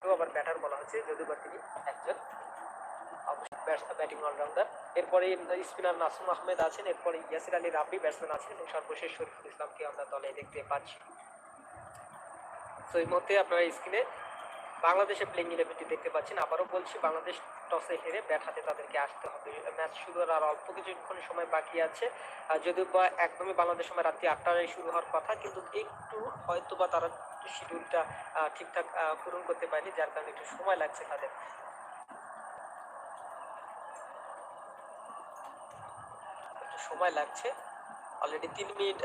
তাকেও আবার ব্যাটার বলা হচ্ছে, যদিও বা তিনি একজন ব্যাটিং অলরাউন্ডার। এরপরে স্পিনার নাসুম আহমেদ আছেন, এরপরে ইয়াসির আলী রাব্বি ব্যাটসম্যান আছেন, এবং সর্বশেষ শরীফুল ইসলামকে আমরা দলে দেখতে পাচ্ছি। তো এই মুহূর্তে আপনারা স্ক্রিনে বাংলাদেশের প্লেইং ইলেভেনটি দেখতে পাচ্ছেন। আবারও বলছি, বাংলাদেশ টসে হেরে ব্যাট হাতে তাদেরকে আসতে হবে। ম্যাচ শুরু হওয়ার আর অল্প কিছুক্ষণ সময় বাকি আছে, যদিও বা একদমই বাংলাদেশ সময় রাত্রি 8টায় শুরু হওয়ার কথা, কিন্তু একটু হয়তো বা তারা শিডিউলটা ঠিকঠাক পূরণ করতে পারেনি, যার কারণে একটু সময় লাগছে তাদের। সময় লাগছে, অলরেডি 3 মিনিট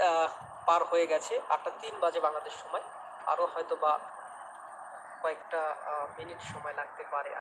পার হয়ে গেছে, 8টা 3 বাজে বাংলাদেশ সময়, আরও হয়তো বা কয়েকটা মিনিট সময় লাগতে পারে।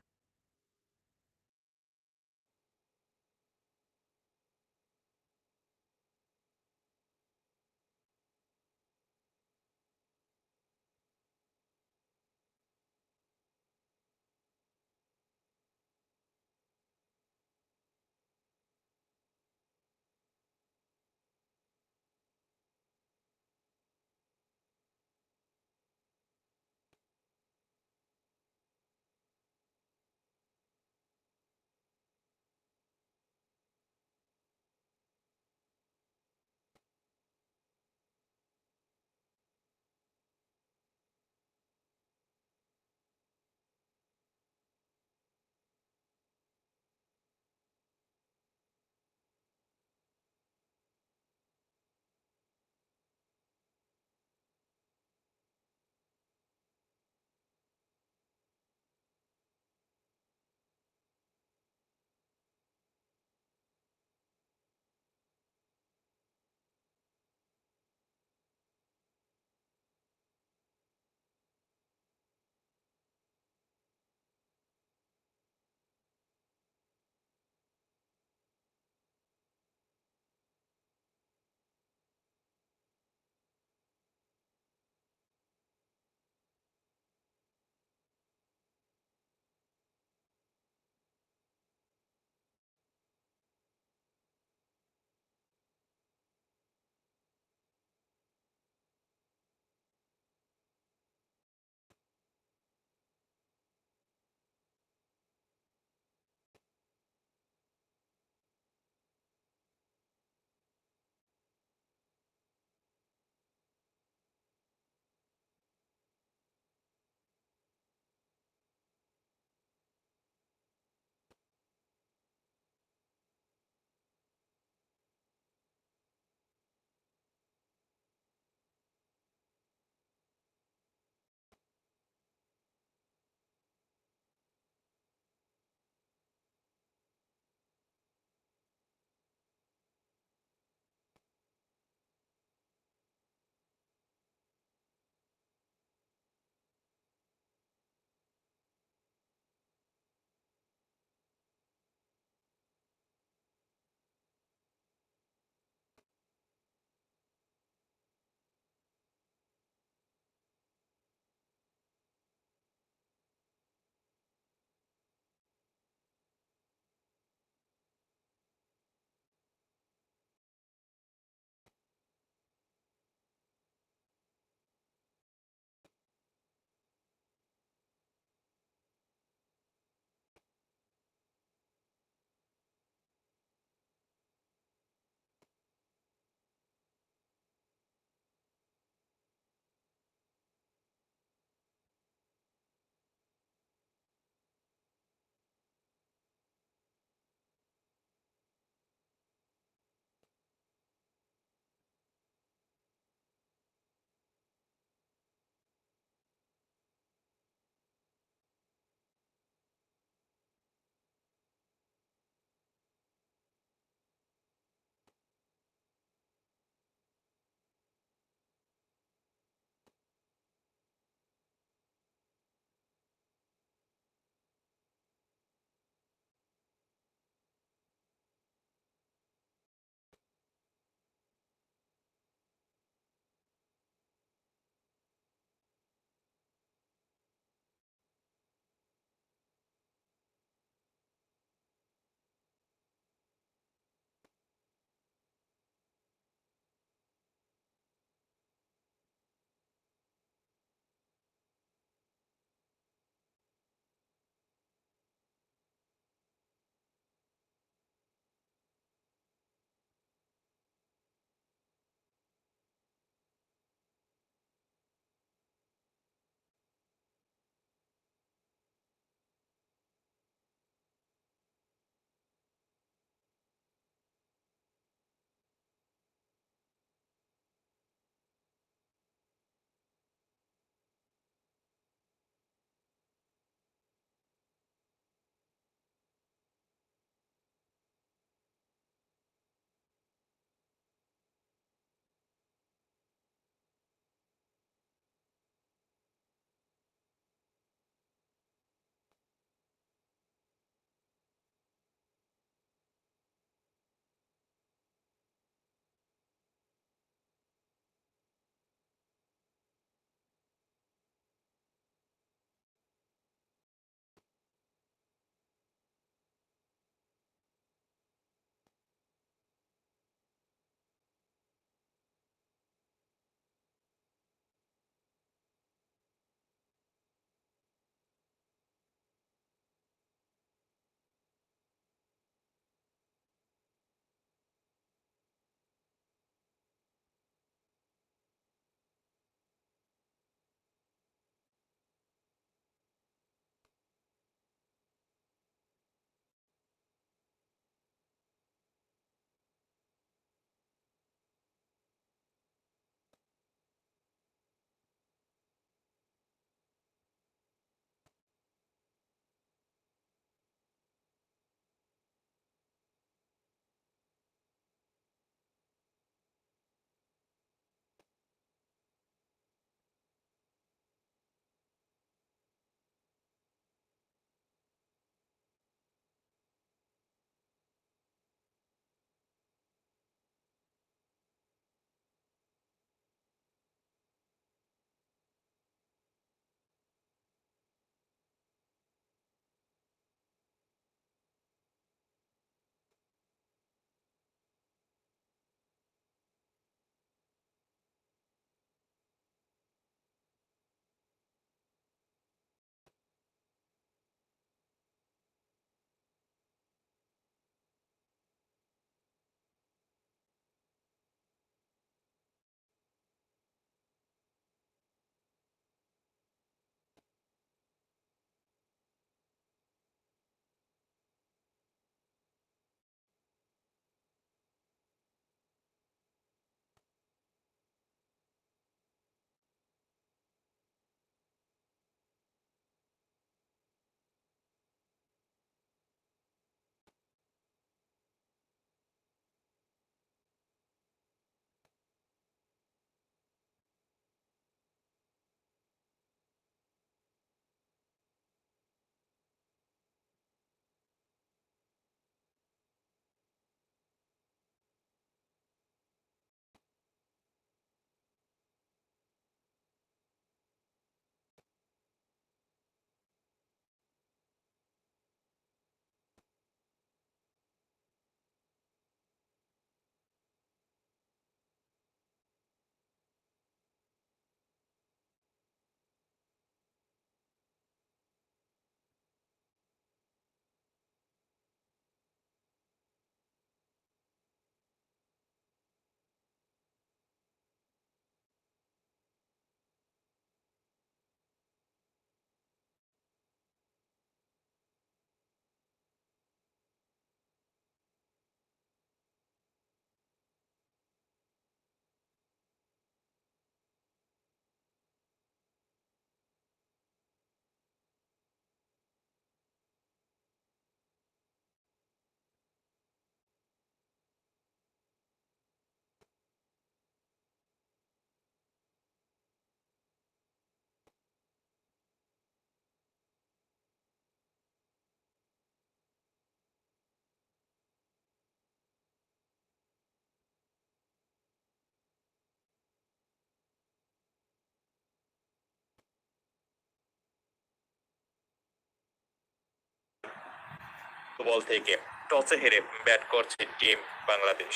বল থেকে টসে হেরে ব্যাট করছে টিম বাংলাদেশ।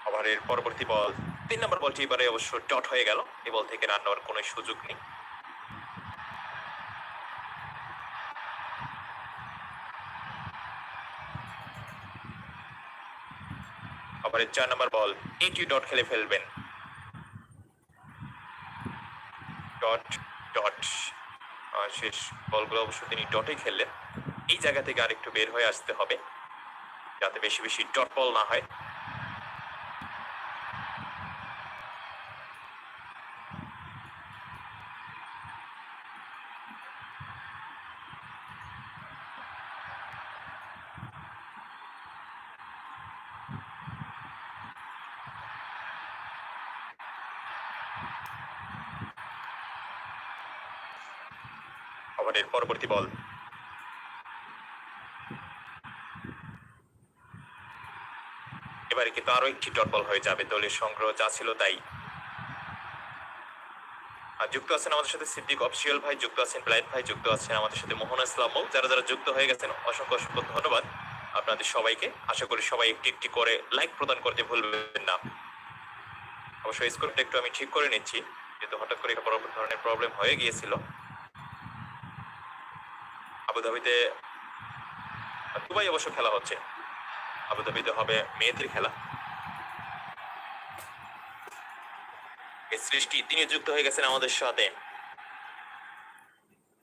ওভারের পরবর্তী বল 3 নম্বর বলটি এবারে অবশ্য ডট হয়ে গেল। এই বল থেকে রান নেওয়ার কোনো সুযোগ নেই। ওভারের 4 নম্বর বল এটি ডট খেলে ফেলবেন। ডট ডট শেষ বলগুলো অবশ্য তিনি ডটে খেললেন। এই জায়গা থেকে আরেকটু বের হয়ে আসতে হবে যাতে বেশি বেশি ডট বল না হয়। ওভারের পরবর্তী বল এবারে কিন্তু আরো একটি ডট বল হয়ে যাবে। দলের সংগ্রহ যা ছিল তাই। আর যুক্ত আছেন আমাদের সাথে সিদ্দিক অফিসিয়াল ভাই, যুক্ত আছেন ব্লাইট ভাই, যুক্ত আছেন আমাদের সাথে মোহন ইসলাম। যারা যারা যুক্ত হয়ে গেছেন অসংখ্য অসংখ্য ধন্যবাদ আপনাদের সবাইকে। আশা করি সবাই একটি একটি করে লাইক প্রদান করতে ভুলবেন না। অবশ্যই স্কোরটা একটু আমি ঠিক করে নিচ্ছি যেহেতু হঠাৎ করে বড় ধরনের প্রবলেম হয়ে গিয়েছিল। আবুধাবিতে দুবাই অবশ্য খেলা হচ্ছে, আবুধাবিতে হবে মেয়েদের খেলা। সৃষ্টি তিনি যুক্ত হয়ে গেছেন আমাদের সাথে।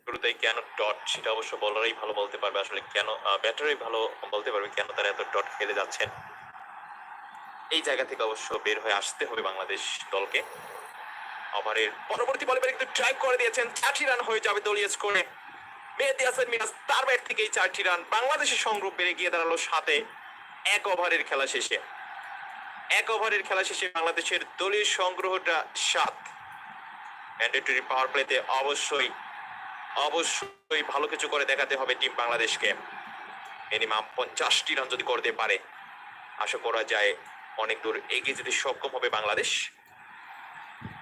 শুরুতেই কেন ডট সেটা অবশ্য বলারই ভালো বলতে পারবে, আসলে কেন ব্যাটারই ভালো বলতে পারবে কেন তারা এত ডট খেলে যাচ্ছেন। এই জায়গা থেকে অবশ্য বের হয়ে আসতে হবে বাংলাদেশ দলকে। ওভারের পরবর্তী বলে কিন্তু ড্রাইভ করে দিয়েছেন, 4টি রান হয়ে যাবে দলীয় স্কোরে। মেহেদী হাসান মিরাজ তার ব্যাট থেকেই 4টি রান। বাংলাদেশের সংগ্রহ বেড়ে গিয়ে দাঁড়ালো 7-এ। 1 ওভারের খেলা শেষে 1 ওভারের খেলা শেষে বাংলাদেশের দলীয় সংগ্রহটা 7। ম্যান্ডেটরি পাওয়ার প্লেতে অবশ্যই অবশ্যই ভালো কিছু করে দেখাতে হবে টিম বাংলাদেশকে। মিনিমাম 50টি রান যদি করতে পারে আশা করা যায় অনেক দূর এগিয়ে যেতে সক্ষম হবে বাংলাদেশ।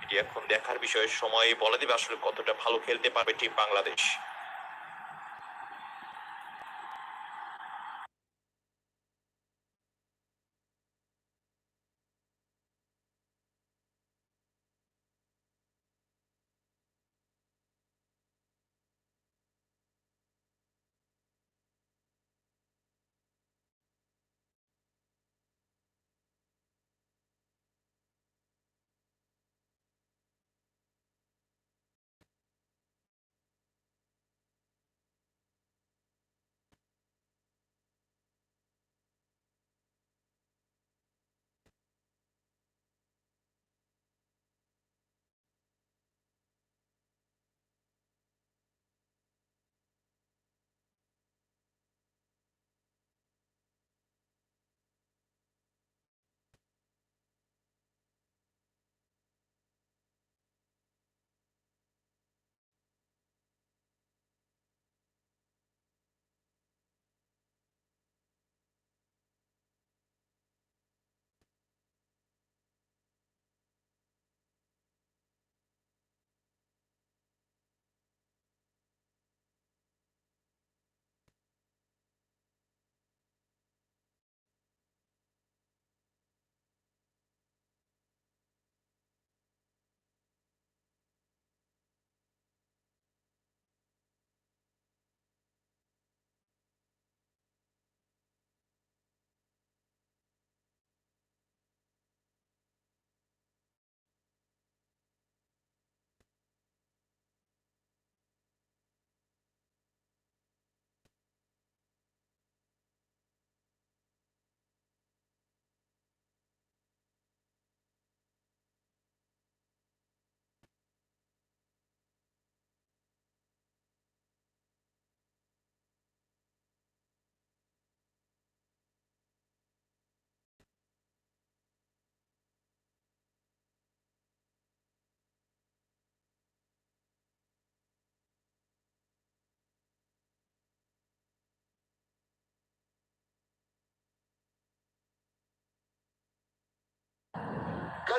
এটি এখন দেখার বিষয়, সময় বলে দেবে আসলে কতটা ভালো খেলতে পারবে team Bangladesh.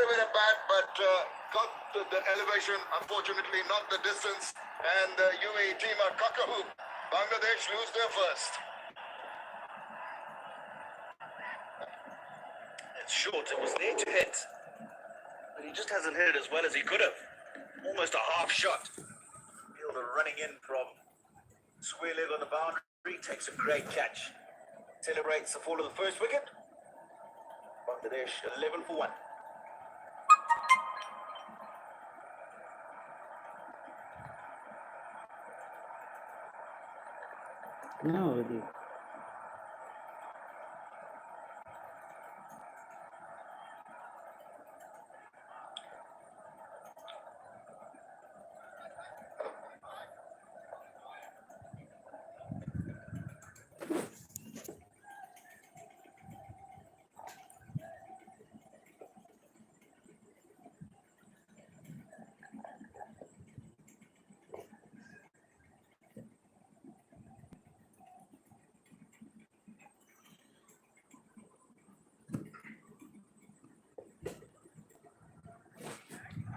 away the bat, but got the elevation, unfortunately not the distance, and the UAE team are cock-a-hoop. Bangladesh lose their first. It's short, it was there to hit, but he just hasn't hit it as well as he could have. Almost a half shot. Fielder running in from square leg on the boundary, takes a great catch. Celebrates the fall of the first wicket. Bangladesh 11 for 1. No, really.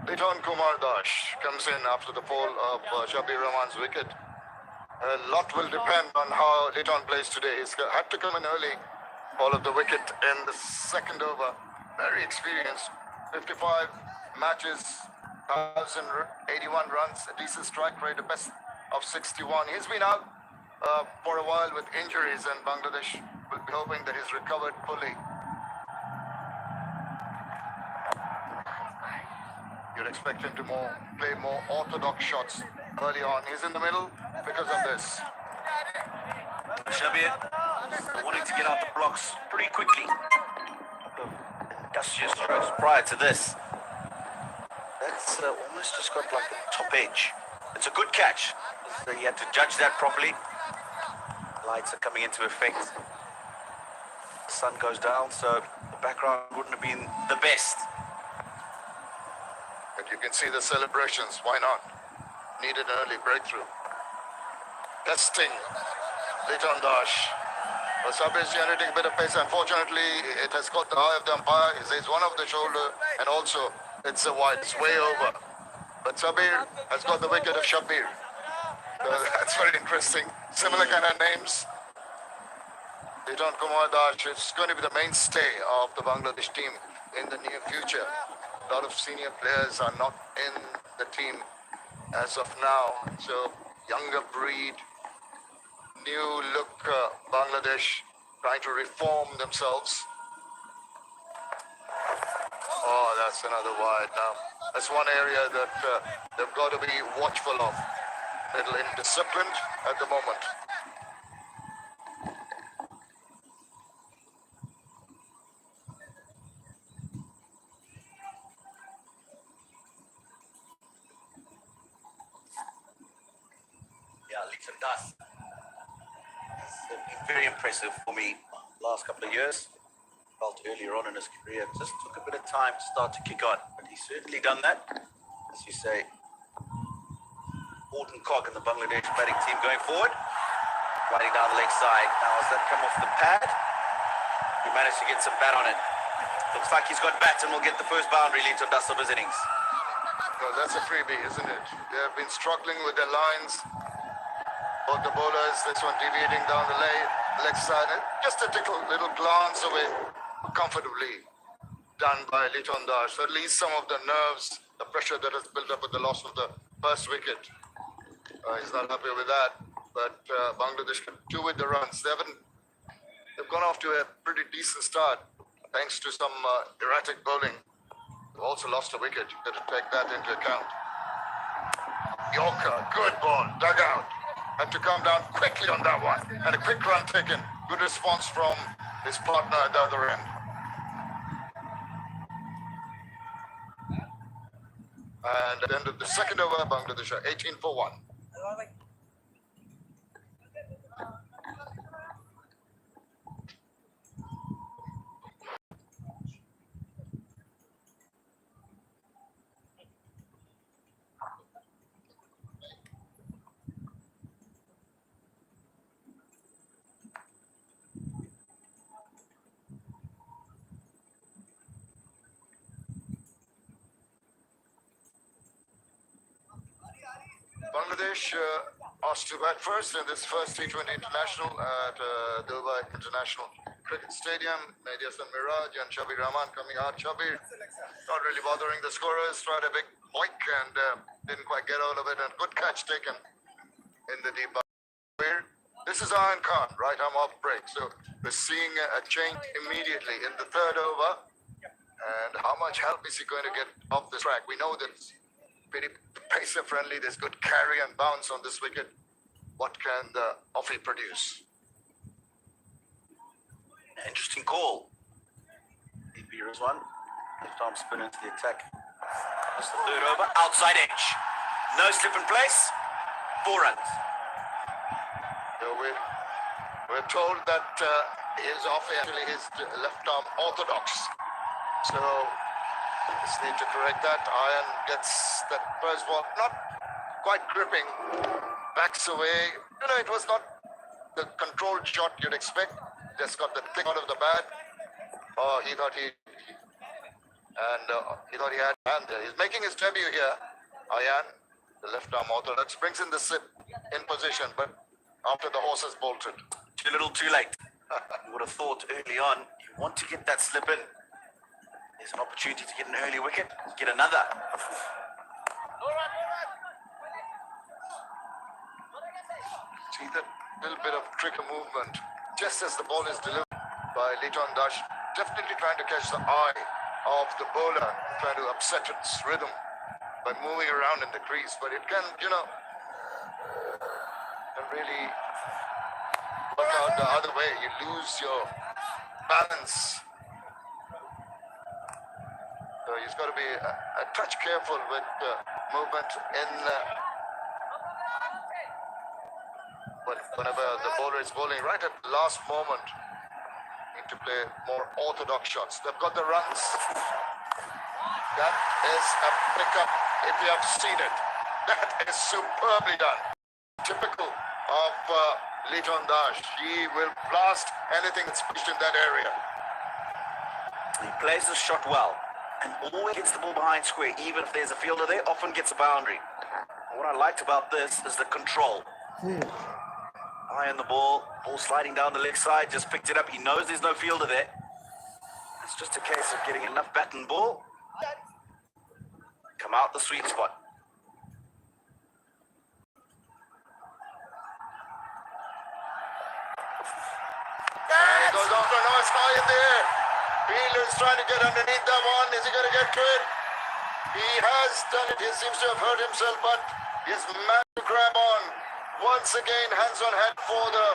Liton Kumar Dash comes in after the fall of Shabir Rahman's wicket. A lot will depend on how Liton plays today. He's had to come in early, fall of the wicket in the second over. Very experienced, 55 matches, 1,081 runs, a decent strike rate, a best of 61. He's been out for a while with injuries, and Bangladesh will be hoping that he's recovered fully. You'd expect him to play more orthodox shots early on. He's in the middle because of this. Shabir wanting to get out the blocks pretty quickly. Industrious strokes prior to this. That's almost just got like a top edge. It's a good catch. So you had to judge that properly. Lights are coming into effect. The sun goes down, so the background wouldn't have been the best. But you can see the celebrations. Why not? Needed an early breakthrough. Testing. Liton Dash. Sabir is generating a bit of pace. Unfortunately, it has caught the eye of the umpire. He says one of the shoulder, and also it's a wide. It's way over. But Sabir has got the wicket of Shabir. So that's very interesting. Similar kind of names. Liton Kumar Dash is going to be the mainstay of the Bangladesh team in the near future. A lot of senior players are not in the team as of now. So younger breed, new look Bangladesh trying to reform themselves. Oh, that's another wide now. That's one area that they've got to be watchful of. A little indisciplined at the moment. Liton Dash has been very impressive for me last couple of years. Felt earlier on in his career, just took a bit of time to start to kick on, but he's certainly done that. As you say, important cog in the Bangladesh batting team going forward. Riding down the leg side. Now as that come off the pad, he managed to get some bat on it. Looks like he's got bat and will get the first boundary lead to dust of his innings. Well, that's a freebie, isn't it? They have been struggling with their lines. Both the bowlers, this one deviating down the leg side. Just a little glance away, comfortably done by Liton Dash. So at least some of the nerves, the pressure that has built up with the loss of the first wicket. He's not happy with that. But Bangladesh can do with the runs. They've gone off to a pretty decent start, thanks to some erratic bowling. They've also lost a wicket. You've got to take that into account. Yorker, good ball, dug out. Had to come down quickly on that one. And a quick run taken. Good response from his partner at the other end. And at the end of the second over, Bangladesh are 18 for 1. Bangladesh asked to bat first in this first T20 international at Dubai International Cricket Stadium. Mediasan Miraj and Shabir Rahman coming out. Shabir not really bothering the scorers, tried a big boink and didn't quite get out of it, and good catch taken in the deep. This is Ayan Khan, right arm off break. So we're seeing a change immediately in the third over. And how much help is he going to get off the track? We know that it's pretty pacer friendly. There's good carry and bounce on this wicket. What can the offie produce? Interesting call. BP Rizwan, left arm spin into the attack. That's the third over, outside edge. No slip in place, 4 runs. So we're told that his offie actually is left arm orthodox. So just need to correct that. Ayan gets that first ball, not quite gripping, backs away. You know, it was not the controlled shot you'd expect. Just got the thing out of the bat. Oh, he thought he had hand there. He's making his debut here. Ayan, the left arm orthodox, brings in the slip in position, but after the horse has bolted. Too little, too late. You would have thought early on, you want to get that slip in. There's an opportunity to get an early wicket, get another. See that little bit of trigger movement just as the ball is delivered by Liton Dash, definitely trying to catch the eye of the bowler, trying to upset its rhythm by moving around in the crease, but it can, you know, can really work out the other way. You lose your balance. So he's got to be a touch careful with movement in whenever the bowler is bowling right at the last moment. Need to play more orthodox shots. They've got the runs. That is a pickup if you have seen it. That is superbly done. Typical of Liton Dash. He will blast anything that's pushed in that area. He plays the shot well and always gets the ball behind square. Even if there's a fielder there, often gets a boundary. And what I liked about this is the control. Eye on the ball sliding down the leg side, just picked it up. He knows there's no fielder there. It's just a case of getting enough bat and ball. Come out the sweet spot. He goes off to no, it's high in the air. Fielder's trying to get underneath that one. Is he going to get to it? He has done it. He seems to have hurt himself, but he's managed to grab on. Once again, hands on head for the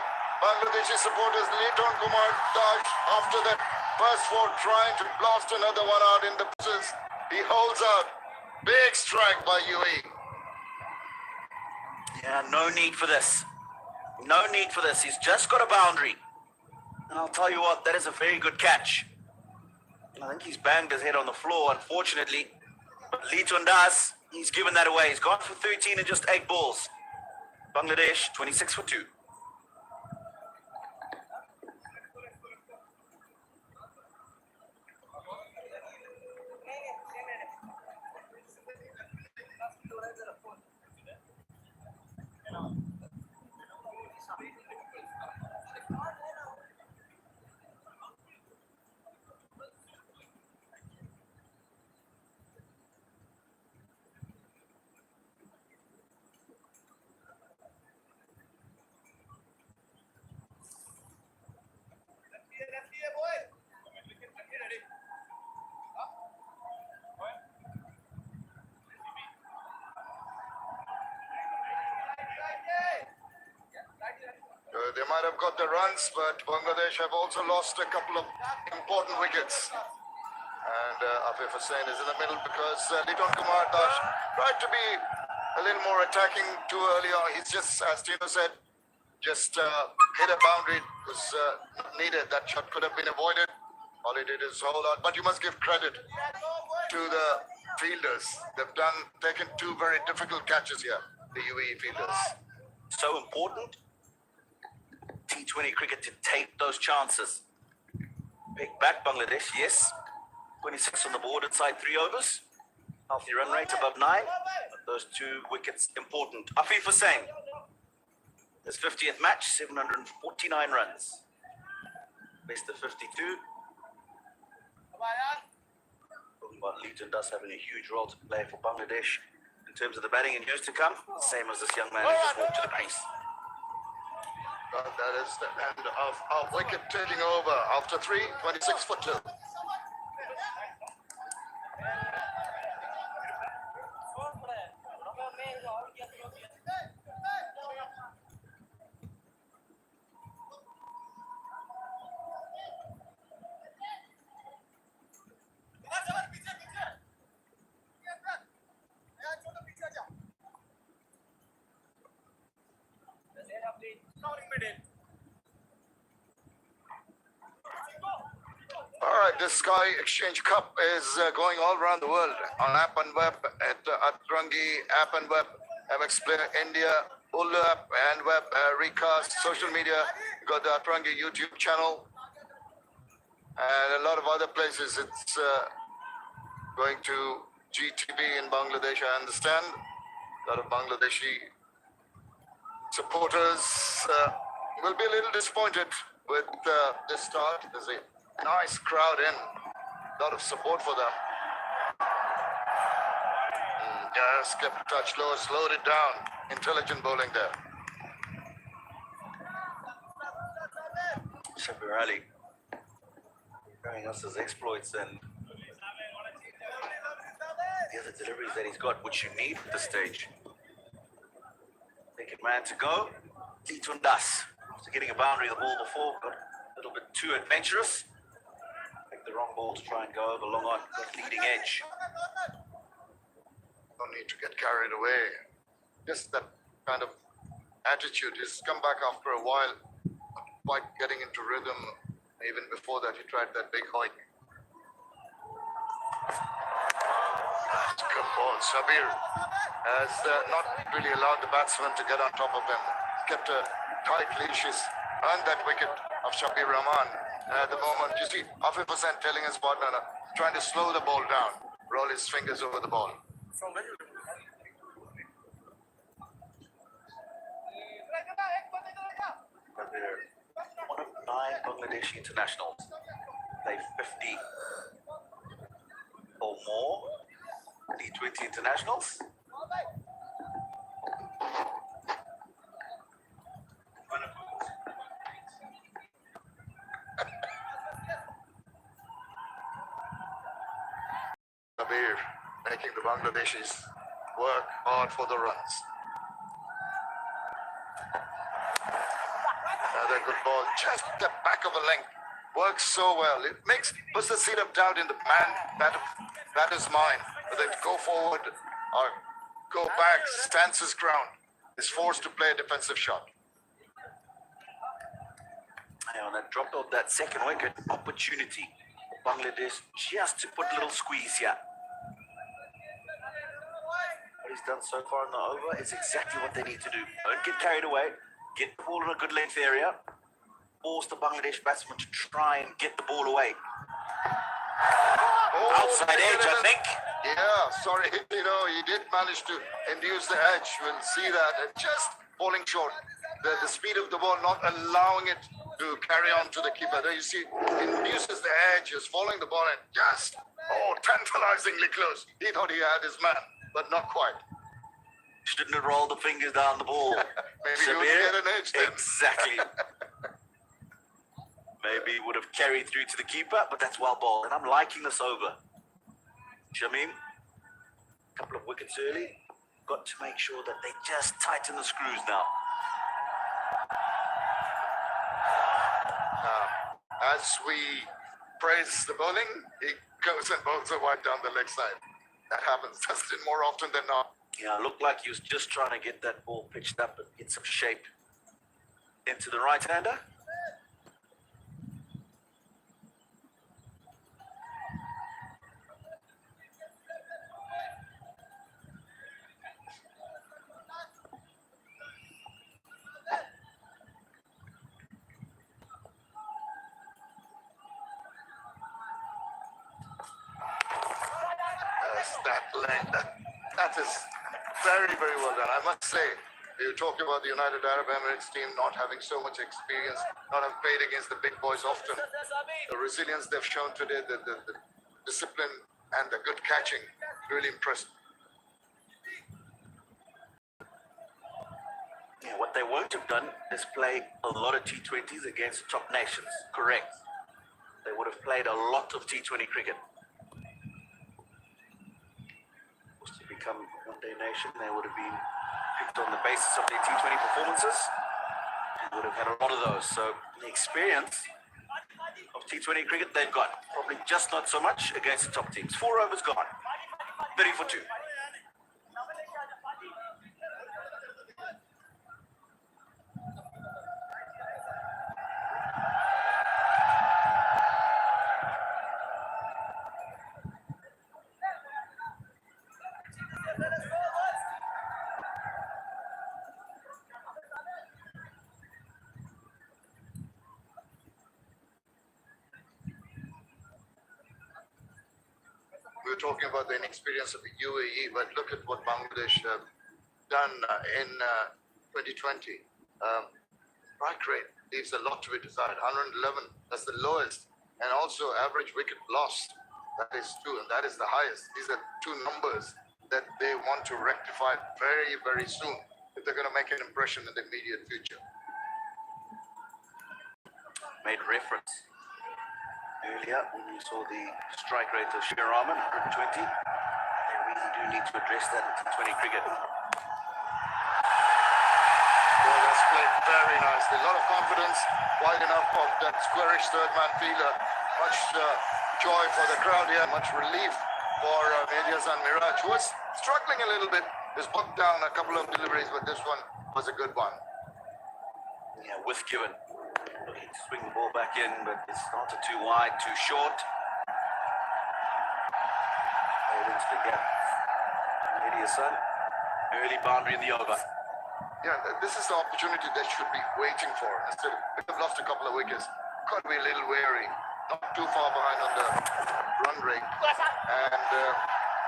Bangladeshi supporters. Liton Kumar Dash, after that first four, trying to blast another one out in the bushes. He holds out. Big strike by UAE. Yeah, no need for this. No need for this. He's just got a boundary. And I'll tell you what, that is a very good catch. I think he's banged his head on the floor, unfortunately. But Liton Das, he's given that away. He's gone for 13 and just 8 balls. Bangladesh, 26 for 2. They might have got the runs, but Bangladesh have also lost a couple of important wickets. And Afif Hussain is in the middle because Liton Kumar Dash tried to be a little more attacking too early on. He's just, as Tino said, just hit a boundary. It was not needed. That shot could have been avoided. All he did is hold out. But you must give credit to the fielders. They've taken 2 very difficult catches here, the UAE fielders. So important. T20 cricket to take those chances. Pick back Bangladesh, yes. 26 on the board inside 3 overs. Healthy run rate above 9. those 2 wickets important. Afif Hussain, his 50th match, 749 runs. Best of 52. Talking about Leeton does having a huge role to play for Bangladesh in terms of the batting in years to come. Same as this young man who just walked to the pace. That is the end of wicket taking over after 3, 26 for 2. All right, this Sky Exchange Cup is going all around the world on app and web at Atrangi app and web, MX Player India, Ulu app and web, Recast, social media. You got the Atrangi YouTube channel and a lot of other places. It's going to GTB in Bangladesh, I understand. A lot of Bangladeshi supporters will be a little disappointed with this start. There's a nice crowd in, a lot of support for them. Just kept a touch low, slowed it down. Intelligent bowling there. Shabir Ali showing us his exploits and the other deliveries that he's got, which you need at this stage. Second man to go, T20. After getting a boundary the ball before, got a little bit too adventurous. Picked the wrong ball to try and go over long on that leading edge. No need to get carried away. Just that kind of attitude. He's come back after a while, not quite getting into rhythm. Even before that, he tried that big hike. Good ball. Sabir has not really allowed the batsman to get on top of him. Kept a tight leash. He's earned that wicket of Shabir Rahman. At the moment, you see, Afif Hussain telling his partner, trying to slow the ball down, roll his fingers over the ball. Shabir, one of 9 Bangladeshi internationals, play 50 or more T20 internationals. Sabir making the Bangladeshis work hard for the runs. Another good ball, just the back of a length. Works so well. It puts the seed of doubt in the batter's mind. Whether to go forward or go back, stands his ground. Is forced to play a defensive shot. And that dropped off that second wicket, opportunity for Bangladesh just to put a little squeeze here. What he's done so far in the over is exactly what they need to do. Don't get carried away. Get the ball in a good length area. Force the Bangladesh batsman to try and get the ball away. Outside edge, I think. Yeah, sorry, he did manage to induce the edge. We'll see that. And just falling short. The speed of the ball not allowing it to carry on to the keeper. There you see, induces the edge, is following the ball and just, tantalizingly close. He thought he had his man, but not quite. Shouldn't have rolled the fingers down the ball. Maybe he would get an edge then. Exactly. Maybe he would have carried through to the keeper, but that's well bowled. And I'm liking this over. Shamim, a couple of wickets early. Got to make sure that they just tighten the screws now. As we praise the bowling, he goes and bowls a wide down the leg side. That happens just more often than not. Yeah, it looked like he was just trying to get that ball pitched up and get some shape into the right-hander. That length, that is Very, very well done. I must say, you talk about the United Arab Emirates team not having so much experience, not have played against the big boys often. The resilience they've shown today, the discipline and the good catching really impressed. Yeah, what they won't have done is play a lot of T20s against top nations. Correct. They would have played a lot of T20 cricket. To become a one-day nation, they would have been picked on the basis of their T20 performances. They would have had a lot of those. So the experience of T20 cricket they've got, probably just not so much against the top teams. 4 overs gone. 30 for 2. We were talking about the inexperience of the UAE, but look at what Bangladesh have done in 2020. Strike rate leaves a lot to be desired. 111, that's the lowest. And also average wicket lost, that is 2, and that is the highest. These are 2 numbers that they want to rectify very, very soon if they're going to make an impression in the immediate future. Made reference earlier when you saw the strike rate of Shir Rahman, 120. They really do need to address that in T20 cricket. Well, that's played very nicely. A lot of confidence, wide enough of that squarish third-man fielder. Much joy for the crowd here, much relief for Mehdi Hasan Miraj, who was struggling a little bit. He's bogged down a couple of deliveries, but this one was a good one. Yeah, with given. Looking to swing the ball back in, but it's not too wide, too short. Played into the gap. Mehdi Hasan, early boundary in the over. Yeah, this is the opportunity they should be waiting for. Instead, they've lost a couple of wickets. Got to be a little wary. Not too far behind on the run rate. And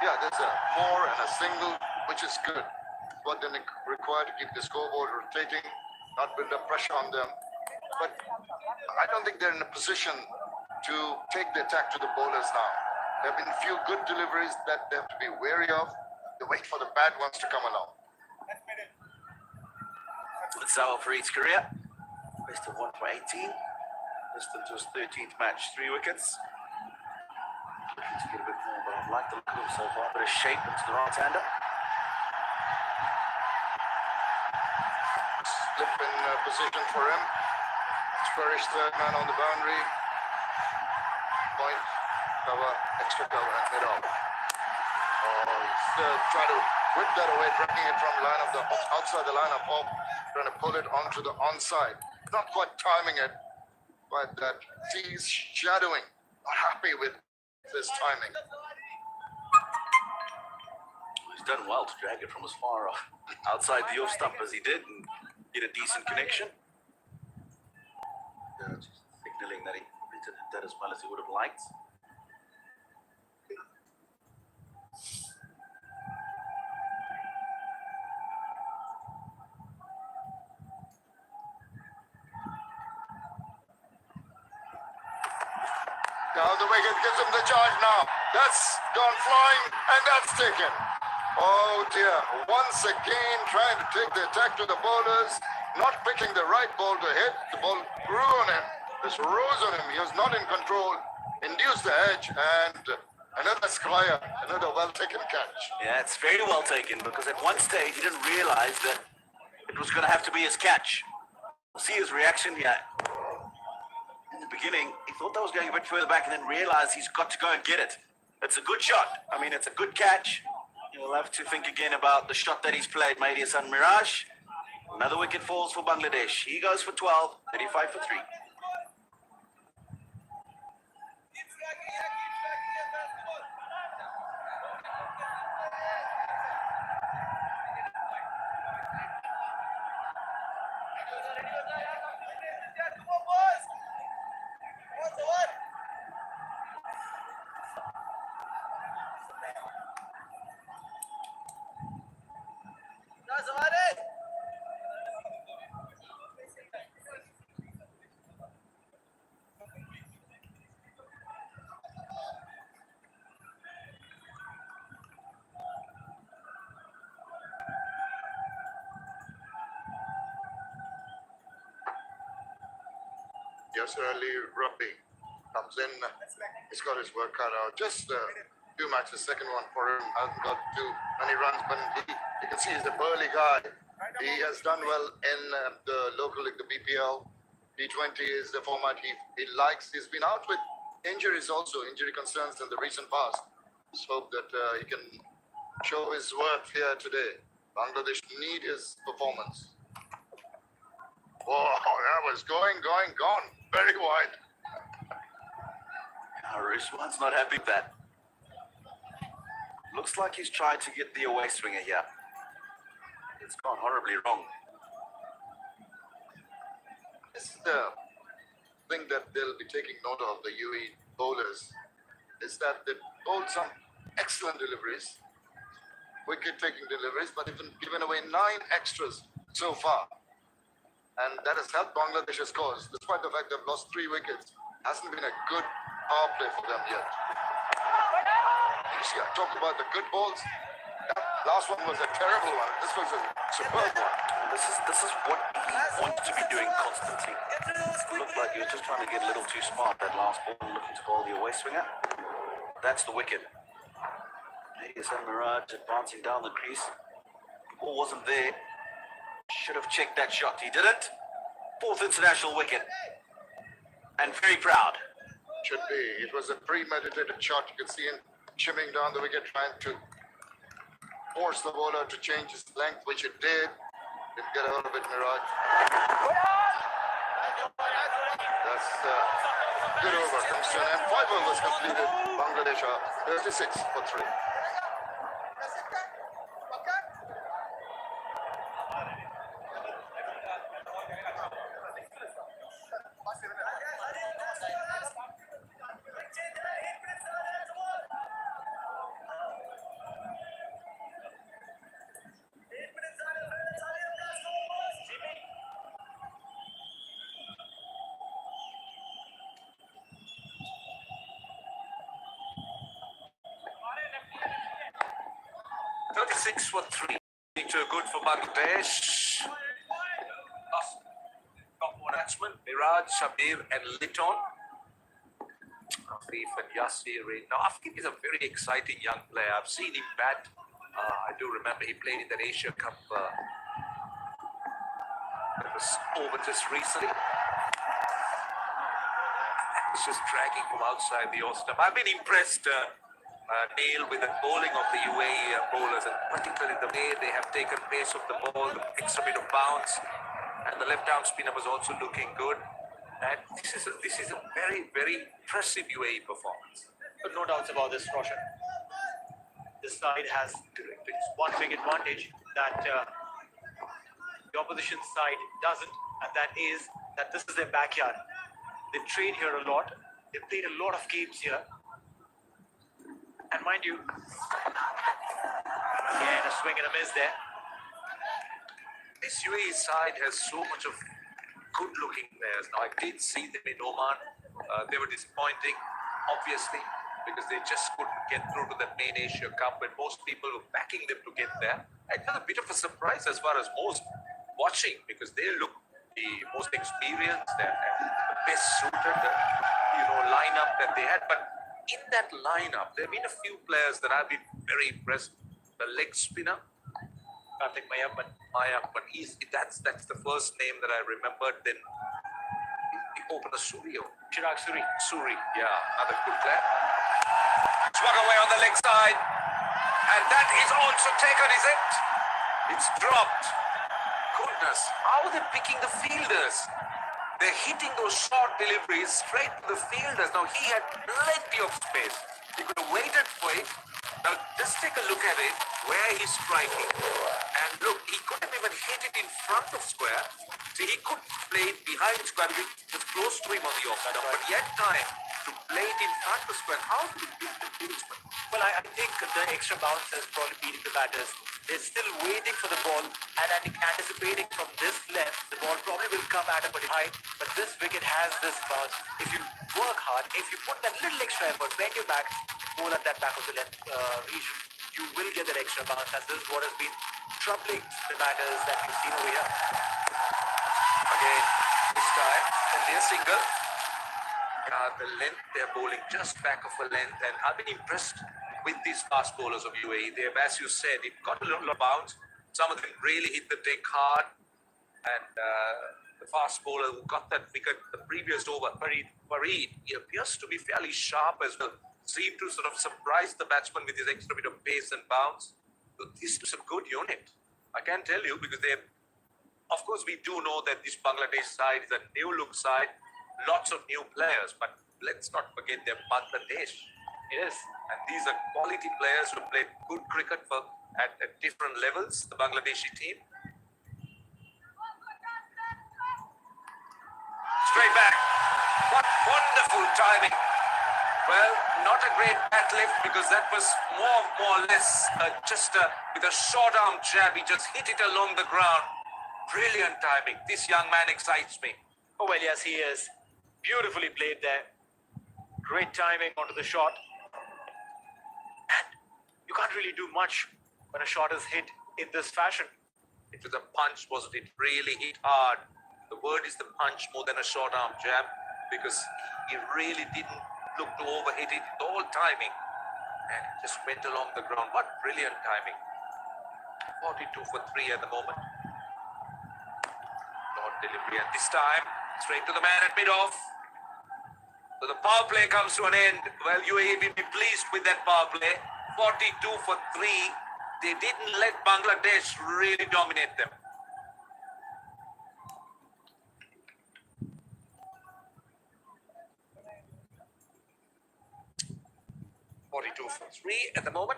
yeah, there's a 4 and a single, which is good. What they require to keep the scoreboard rotating, not build up pressure on them. But I don't think they're in a position to take the attack to the bowlers now. There have been a few good deliveries that they have to be wary of. They wait for the bad ones to come along. It's Zawal Farid's career. Best of 1 for 18. Distance was 13th match, 3 wickets. Looking to get a bit more, but I like the look of him so far. Bit of shape into the right-hander. Slip in position for him. Squarish third man on the boundary. Point, cover, extra cover, and mid off. He's trying to whip that away, dragging it from line of the outside the line of off, trying to pull it onto the onside. Not quite timing it, but that he's shadowing. Not happy with this timing. He's done well to drag it from as far off outside the off stump as he did and get a decent connection. Just signaling that he didn't hit that as well as he would have liked. Down the wicket, gives him the charge now. That's gone flying, and that's taken. Oh dear, once again trying to take the attack to the bowlers, not picking the right ball to hit. The ball grew on him, just rose on him. He was not in control, induced the edge, and another squire, another well-taken catch. Yeah, it's very well taken because at one stage he didn't realize that it was going to have to be his catch. See his reaction here. In the beginning, he thought that was going a bit further back and then realized he's got to go and get it. It's a good shot. I mean, it's a good catch. He'll have to think again about the shot that he's played. Mehdi Hasan Miraj. Another wicket falls for Bangladesh. He goes for 12, 35 for 3. Yasser Ali Rabbi comes in. He's got his work cut out. Just two matches. Second one for him. Hasn't got too many runs, but you can see he's a burly guy. He has done well in the local league, the BPL. T20 is the format he likes. He's been out with injuries also, injury concerns in the recent past. Let's hope that he can show his worth here today. Bangladesh need his performance. Oh, that was gone. Very wide. Rizwan's not happy with that. Looks like he's tried to get the away swinger here. It's gone horribly wrong. This is the thing that they'll be taking note of, the UAE bowlers, is that they bowled some excellent deliveries, wicket-taking deliveries, but even given away 9 extras so far. And that has helped Bangladesh's cause, despite the fact they've lost 3 wickets. Hasn't been a good power play for them yet. You see, I talked about the good balls. That last one was a terrible one. This was a superb one. This is what he wants to be doing constantly. Looked like he was just trying to get a little too smart. That last ball, looking to bowl the away swinger. That's the wicket. Here's Emirates advancing down the crease. Ball wasn't there. Should have checked that shot. He didn't. 4th international wicket. And very proud. Should be. It was a premeditated shot. You can see him chipping down the wicket, trying to force the bowler to change his length, which it did. Didn't get out of it, Miraj. That's good over. Comes to an end. 5 overs completed. Bangladesh are 36 for 3. Six for 3. Too good for Bangladesh. Top 4 batsmen, Miraj, Shabir and Litton. Afif and Yasir. Now, Afif is a very exciting young player. I've seen him bat. I do remember he played in that Asia Cup. That was over just recently. It's just dragging from outside the off stump. I've been impressed, Neil, with the bowling of the UAE bowlers, and particularly the way they have taken pace of the ball, the extra bit of bounce, and the left-arm spinner was also looking good. And this is a very, very impressive UAE performance. But no doubts about this, Roshan. This side has one big advantage that the opposition side doesn't, and that is that this is their backyard. They train here a lot. They played a lot of games here. And mind you, again, a swing and a miss there. This UAE side has so much of good-looking players. Now, I did see them in Oman. They were disappointing, obviously, because they just couldn't get through to the main Asia Cup, and most people were backing them to get there. It was a bit of a surprise as far as most watching, because they look the most experienced and the best suited, lineup that they had. But in that lineup, there have been a few players that I've been very impressed. The leg spinner, Karthik Mayappan. That's the first name that I remembered. Then the opener Chirag Suri. Yeah, another good player. Swung away on the leg side, and that is also taken, is it? It's dropped. Goodness, how are they picking the fielders? They're hitting those short deliveries straight to the fielders. Now, he had plenty of space. He could have waited for it. Now, just take a look at it, where he's striking. And look, he couldn't even hit it in front of square. See, he could play it behind square, which was close to him on the off-stump. But he had time to play it in front of square. How to beat the batsman? Well, I think the extra bounce has probably beaten the batters. They're still waiting for the ball and anticipating from this length, the ball probably will come at a pretty high, but this wicket has this bounce. If you work hard, if you put that little extra effort, bend your back, bowl at that back of the length region, you will get that extra bounce, and this is what has been troubling the batters that we've seen over here. Again, this time, and they're single. the length they're bowling, just back of a length, and I've been impressed with these fast bowlers of UAE. They've, as you said, it got a little bounce. Some of them really hit the deck hard, and the fast bowler who got that wicket the previous over, Fareed, he appears to be fairly sharp as well. Seemed to sort of surprise the batsman with his extra bit of pace and bounce. So this is a good unit, I can tell you, because they, of course, we do know that this Bangladesh side is a new look side, lots of new players, but let's not forget they're Bangladesh. It is. And these are quality players who played good cricket at different levels, the Bangladeshi team. Straight back. What wonderful timing. Well, not a great bat lift because that was more or less with a short arm jab. He just hit it along the ground. Brilliant timing. This young man excites me. Oh, well, yes, he is. Beautifully played there. Great timing onto the shot. And you can't really do much when a shot is hit in this fashion. It was a punch, wasn't it? Really hit hard. The word is the punch more than a short arm jab because he really didn't look to overhit it. All timing. And it just went along the ground. What brilliant timing. 42 for 3 at the moment. Not delivery. And this time, straight to the man at mid-off. So the power play comes to an end. Well, UAE will be pleased with that power play. 42 for 3. They didn't let Bangladesh really dominate them. 42 for 3 at the moment.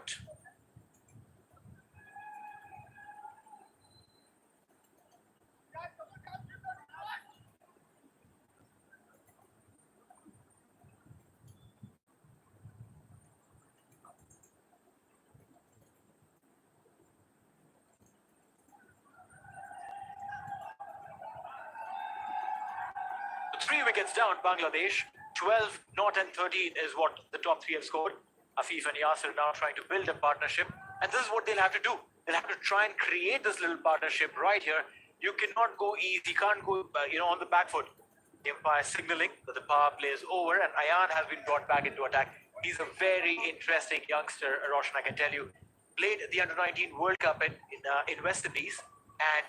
Three wickets down, Bangladesh. 12 not and 13 is what the top three have scored. Afif and Yasir now trying to build a partnership, and this is what they'll have to do. They'll have to try and create this little partnership right here. You cannot go easy, you can't go on the back foot. The umpire signaling that the power play is over, and Ayan has been brought back into attack. He's a very interesting youngster, Roshan, I can tell you. Played the Under-19 World Cup in West Indies and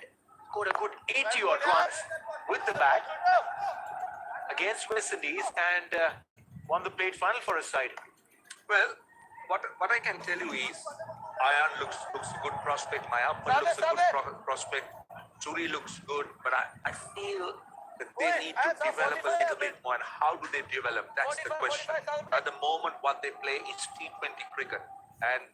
scored a good 80-odd runs with the bat against West Indies and won the plate final for his side. Well, what I can tell you is, Ayan looks a good prospect. Mayappan looks a good prospect. Suri looks good, but I feel that they need to develop a little bit more. And how do they develop? That's the question. At the moment, what they play is T20 cricket. And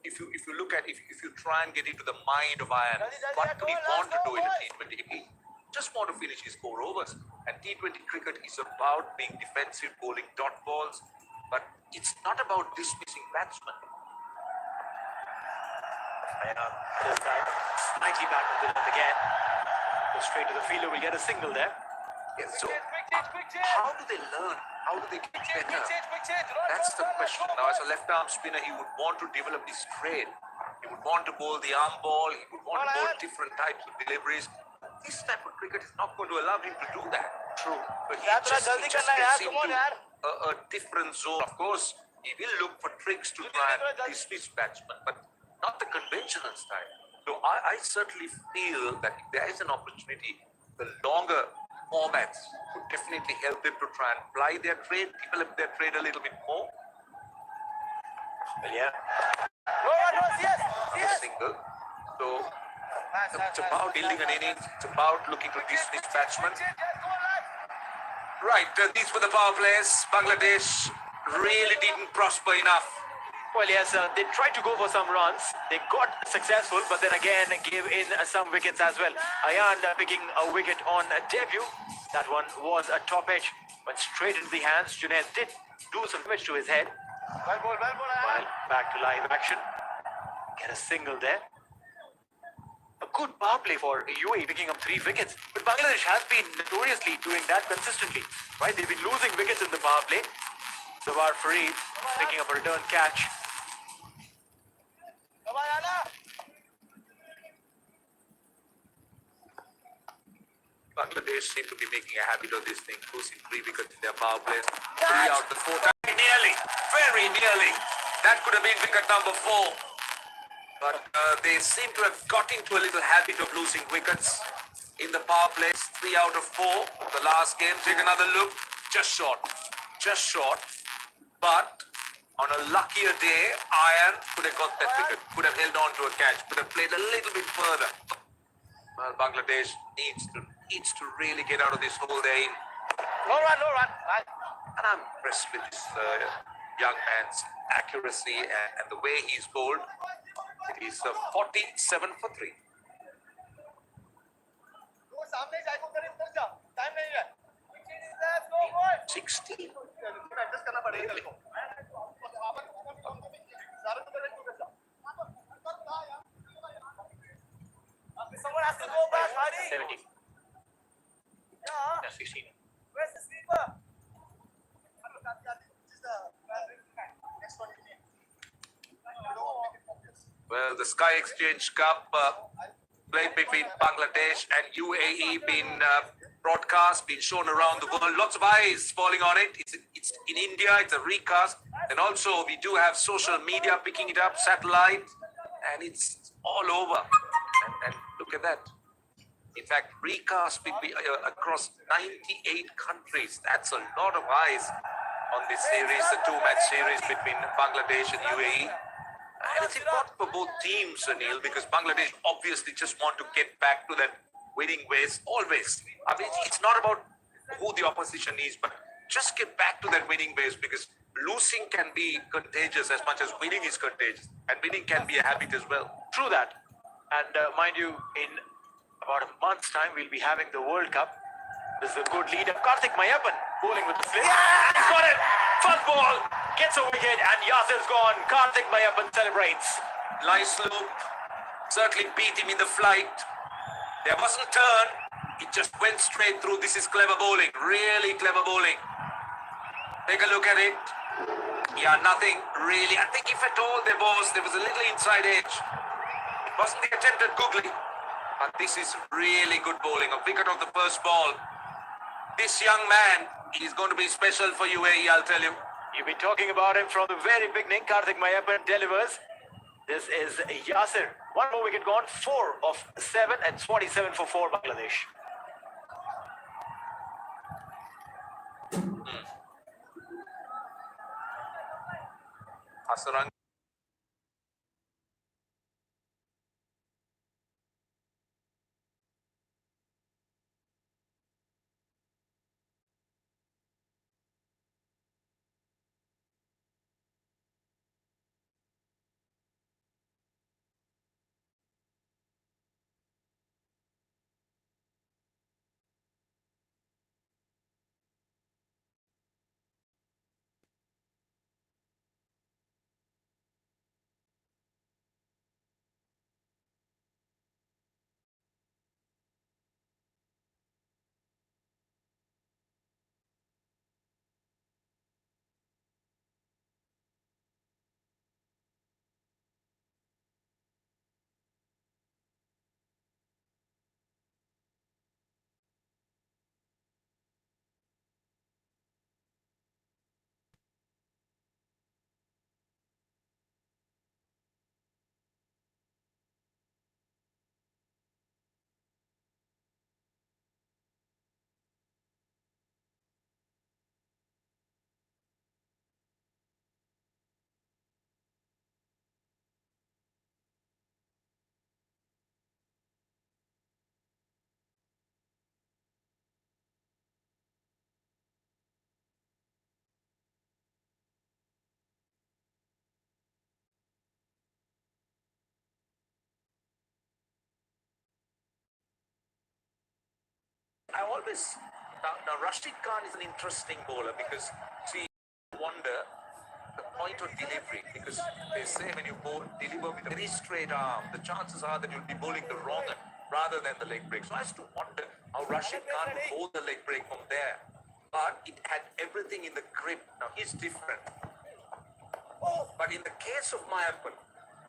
if you look at if you try and get into the mind of Ayan, what do he want to do in a T20? He just want to finish his 4 overs. And T20 cricket is about being defensive, bowling dot balls. But it's not about dismissing batsmen. This time, nicely back on the left again. Go straight to the fielder, will get a single there. Yes, so how do they learn? How do they get better? That's the question. Now, as a left-arm spinner, he would want to develop his trade. He would want to bowl the arm ball. He would want to bowl different types of deliveries. This type of cricket is not going to allow him to do that. True. But he just gets into a different zone. Of course, he will look for tricks to try and dismiss batsmen, but not the conventional style. So I certainly feel that if there is an opportunity, the longer formats would definitely help them to try and ply their trade, develop their trade a little bit more. Well, yeah. A single. So it's about building an innings. It's about looking to dismiss batsmen. Right, these were the power plays. Bangladesh really didn't prosper enough. Well, yes, they tried to go for some runs. They got successful, but then again gave in some wickets as well. Ayan picking a wicket on debut. That one was a top edge. Went straight into the hands. Junaid did do some damage to his head. Well, back to live action. Get a single there. A good power play for UAE, picking up 3 wickets. But Bangladesh has been notoriously doing that consistently, right? They've been losing wickets in the power play. Zawar Fareed picking up a return catch. Bangladesh seem to be making a habit of this thing, losing 3 wickets in their power plays. 3 out of the 4 times. Nearly, very nearly. That could have been wicket number 4. But they seem to have got into a little habit of losing wickets in the power plays. 3 out of 4. The last game, take another look. Just short. Just short. But on a luckier day, Iron could have got that wicket, could have held on to a catch, could have played a little bit further. Well, Bangladesh needs to really get out of this hole they're in. No run. And I'm impressed with this young man's accuracy and the way he's bowled. It is 47 for 3. सामने जाए को करे उधर जा time नहीं है 60. Adjust करना पड़ेगा तेरे को सारे उधर उधर जा someone has to go back Hari 70. yeah That's 16. where's the sleeper next one Well, the Sky Exchange Cup played between Bangladesh and UAE been broadcast, been shown around the world. Lots of eyes falling on it. It's in India. It's a recast, and also we do have social media picking it up, satellite, and it's all over. And look at that. In fact, recast across 98 countries. That's a lot of eyes on this series, the 2-match series between Bangladesh and UAE. And it's important for both teams, Anil, because Bangladesh obviously just want to get back to that winning ways always. I mean, it's not about who the opposition is, but just get back to that winning ways, because losing can be contagious as much as winning is contagious, and winning can be a habit as well. True that. And mind you, in about a month's time, we'll be having the World Cup. This is a good lead of Karthik Mayappan bowling with the slip. Yeah, he's got it! First ball, gets a wicket, and Yasir's gone. Karthik Mayappan celebrates. Nice loop. Certainly beat him in the flight. There wasn't turn. It just went straight through. This is clever bowling. Really clever bowling. Take a look at it. Yeah, nothing really. I think if at all there was a little inside edge. It wasn't the attempted googly. But this is really good bowling. A wicket of the first ball. This young man is going to be special for UAE, I'll tell you. You've been talking about him from the very beginning. Karthik Mayappan delivers. This is Yasir. One more wicket gone. 4 of 7 and 47 for 4 Bangladesh. Hasarang. Now Rashid Khan is an interesting bowler because, see, wonder the point of delivery, because they say when you deliver with a very straight arm, the chances are that you'll be bowling the wrong end rather than the leg break. So I used to wonder how Rashid Khan would bowl the leg break from there. But it had everything in the grip. Now he's different. But in the case of Mayappan,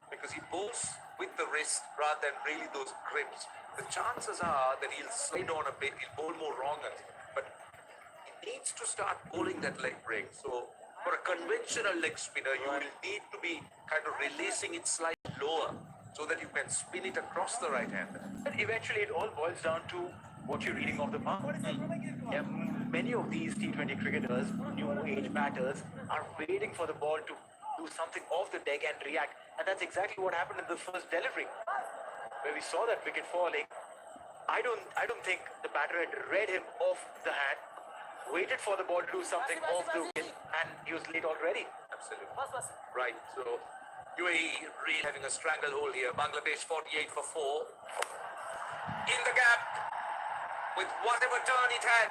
because he bowls with with the wrist rather than really those grips, the chances are that he'll slide on a bit, he'll bowl more wrong. But he needs to start bowling that leg break. So for a conventional leg spinner, you will need to be kind of releasing it slightly lower so that you can spin it across the right hand. But eventually, it all boils down to what you're reading of the market. Yeah, many of these T20 cricketers, new age batters, are waiting for the ball to do something off the deck and react. And that's exactly what happened in the first delivery, where we saw that wicket falling. I don't think the batter had read him off the hand, waited for the ball to do something off the wicket, and he was late already. Absolutely. Right. So UAE really having a stranglehold here. Bangladesh 48 for 4. In the gap with whatever turn it had.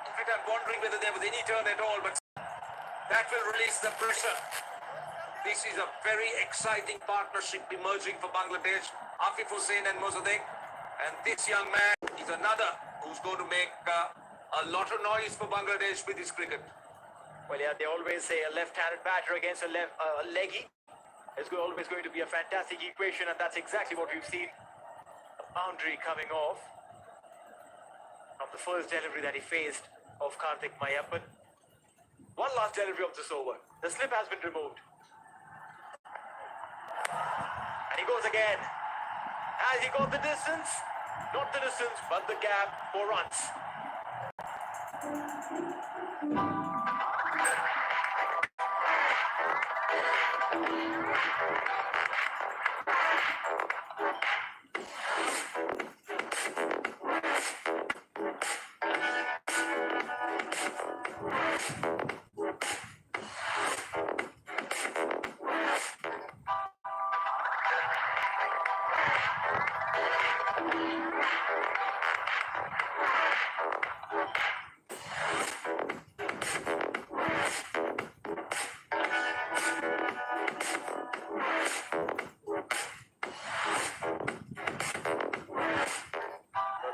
In fact, I'm wondering whether there was any turn at all, but that will release the pressure. This is a very exciting partnership emerging for Bangladesh. Afif Hussain and Mosaddek. And this young man is another who's going to make a lot of noise for Bangladesh with his cricket. Well, yeah, they always say a left-handed batter against a leggy is always going to be a fantastic equation, and that's exactly what we've seen. A boundary coming off from the first delivery that he faced of Karthik Mayappan. One last delivery of this over. The slip has been removed. And he goes again. Has he got the distance? Not the distance, but the gap for runs.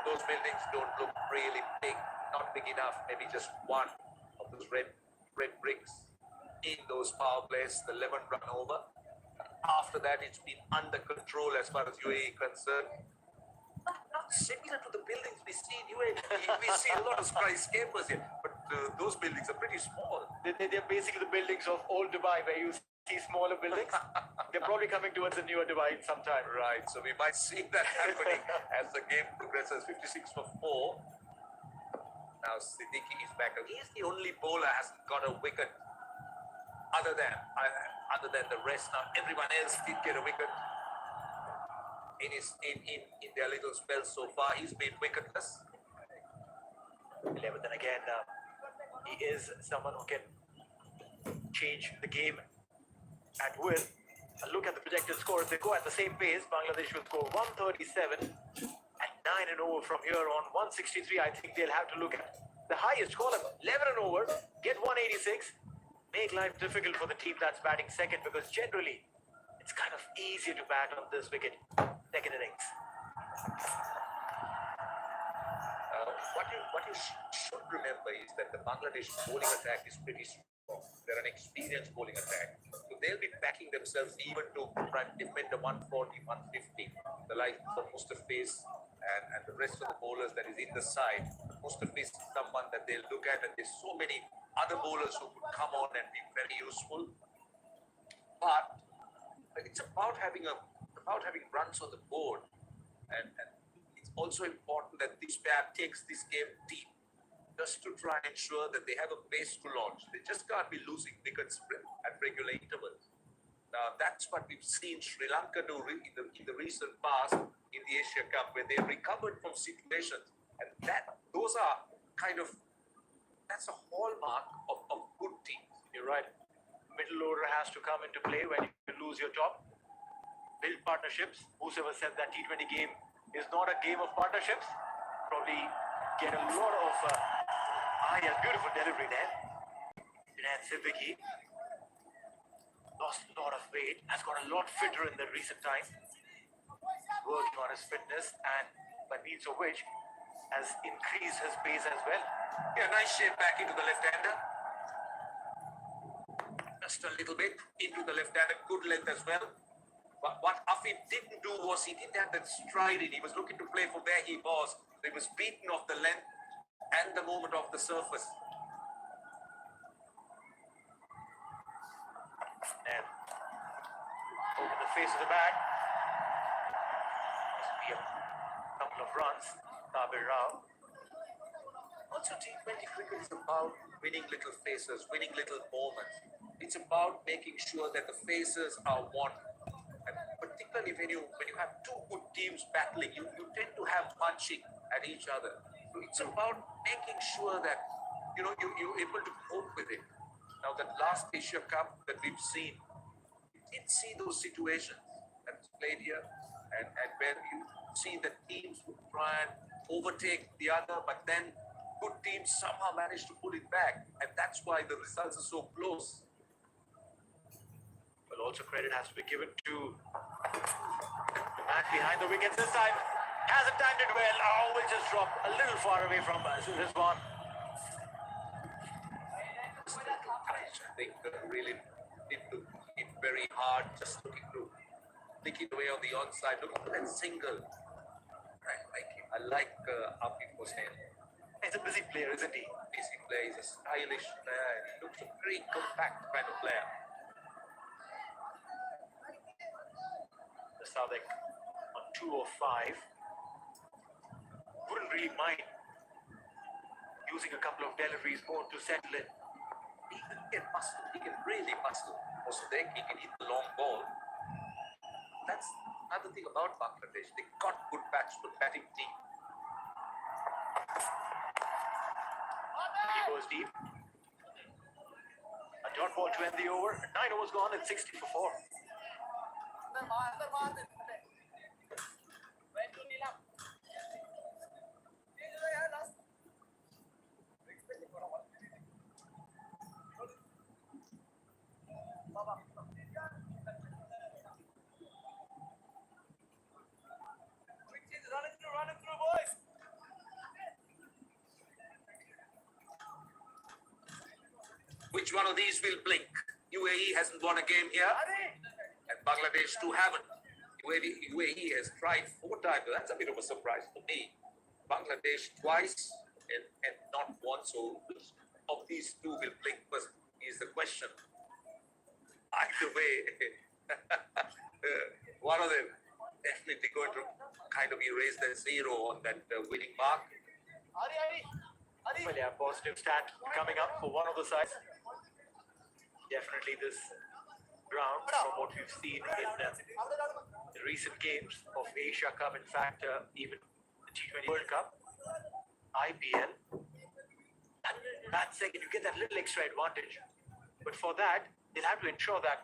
Those buildings don't look really big, not big enough. Maybe just one of those red bricks in those power plays, the 11 run over. After that, it's been under control as far as UAE concerned. Similar to the buildings we see in UAE, we see a lot of skyscrapers here, but those buildings are pretty small. They're basically the buildings of old Dubai, where you see smaller buildings. They're probably coming towards the newer Dubai sometime. Right, so we might see that happening as the game progresses. 56 for 4. Now Siddiqui is back. He's the only bowler hasn't got a wicket other than the rest. Now everyone else did get a wicket in their little spells so far. He's been wicketless. Yeah, but then again, he is someone who can change the game at will. Look at the projected score. If they go at the same pace, Bangladesh will score 137 and 9 and over from here on. 163, I think they'll have to look at the highest column. 11 and over, get 186. Make life difficult for the team that's batting second, because generally it's kind of easier to bat on this wicket. Second innings. What you should remember is that the Bangladesh bowling attack is pretty strong. They're an experienced bowling attack. So they'll be backing themselves even to defend the 140, 150. The likes of Mustafiz and the rest of the bowlers that is in the side. Mustafiz is someone that they'll look at, and there's so many other bowlers who could come on and be very useful. But it's about having runs on the board, and it's also important that this pair takes this game deep, just to try and ensure that they have a base to launch. They just can't be losing wickets at regular intervals. Now that's what we've seen Sri Lanka do in the recent past in the Asia Cup, where they recovered from situations, and that's a hallmark of good teams. You're right. Middle order has to come into play when you lose your top. Build partnerships. Whoever said that T20 game is not a game of partnerships probably get a lot of yeah, beautiful delivery there. Junaid Siddiqui lost a lot of weight, has got a lot fitter in the recent time, working on his fitness, and by means of which has increased his pace as well. Yeah, nice shape back into the left-hander. Just a little bit into the left-hander, good length as well. But what Afif didn't do was he didn't have that stride in. He was looking to play from where he was. He was beaten off the length and the movement of the surface. And over the face of the bat. Must be a couple of runs. Sabir Rao. Also, T20 cricket is about winning little faces, winning little moments. It's about making sure that the faces are won. And particularly when you have two good teams battling, you tend to have punching at each other. So it's about making sure that you're able to cope with it. Now, that last Asia Cup that we've seen, we did see those situations that's played here, and where you see that teams would try and overtake the other, but then good teams somehow manage to pull it back, and that's why the results are so close. Well, also credit has to be given to the man behind the wickets this time. Hasn't timed it well. Oh, will just drop a little far away from this one. I think really need to hit very hard, just looking to pick it away on the onside. Look at that single. I like him. I like Afif Hussain. He's a busy player, isn't he? Busy player. He's a stylish player. He looks a very compact kind of player. The Southwick on 205. Wouldn't really mind using a couple of deliveries more to settle it. He can get muscle. He can really muscle. Also, he can hit the long ball. That's another thing about Bangladesh. They got good batting team. He goes deep. A dot ball to end the over. 9 overs gone at 60 for 4. Running through, boys. Which one of these will blink? UAE hasn't won a game here, and Bangladesh too haven't. UAE has tried 4 times. That's a bit of a surprise to me. Bangladesh twice and not once. So which of these two will blink first is the question. Either way, one of them definitely going to kind of erase the zero on that winning mark. Well, yeah, positive stat coming up for one of the sides. Definitely this ground, from what we've seen in the recent games of Asia Cup, in fact, even the T20 World Cup, IPL. That second, you get that little extra advantage. But for that, they'll have to ensure that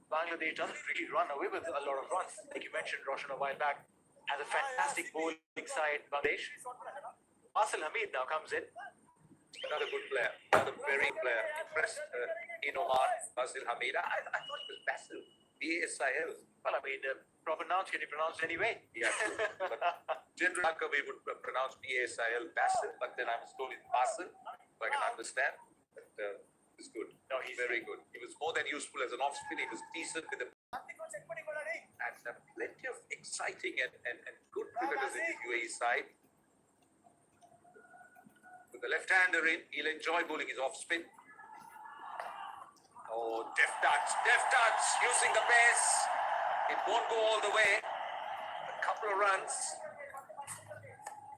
Bangladesh doesn't really run away with a lot of runs. Like you mentioned, Roshan, a while back, has a fantastic bowling side, Bangladesh. Basil Hamid now comes in. Another good player, another very player. Impressed in Oman, Basil Hamid. I thought it was Basil, BASIL. Well, I mean, proper nouns can be pronounced anyway. Yeah, but generally we would pronounce BASIL Basil, but then I was told it's Basil, so I can understand. But it's good. No, he's very good. He was more than useful as an off spin. He was decent with the and plenty of exciting and good cricketers in the UAE side. With the left-hander in, he'll enjoy bowling his off spin. Oh, deft touch, using the pace. It won't go all the way. A couple of runs.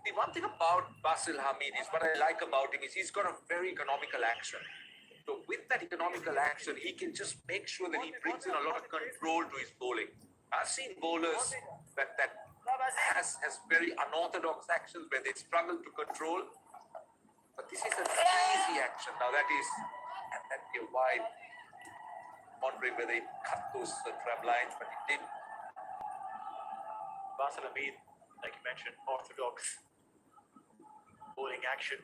The one thing about Basil Hamid is what I like about him is he's got a very economical action. So with that economical action, he can just make sure that he brings in a lot of control to his bowling. I've seen bowlers that has very unorthodox actions where they struggle to control. But this is an easy action. Now that be wide. Wondering whether he cut those trap lines, but he didn't. Basil Hamid, like you mentioned, orthodox bowling action.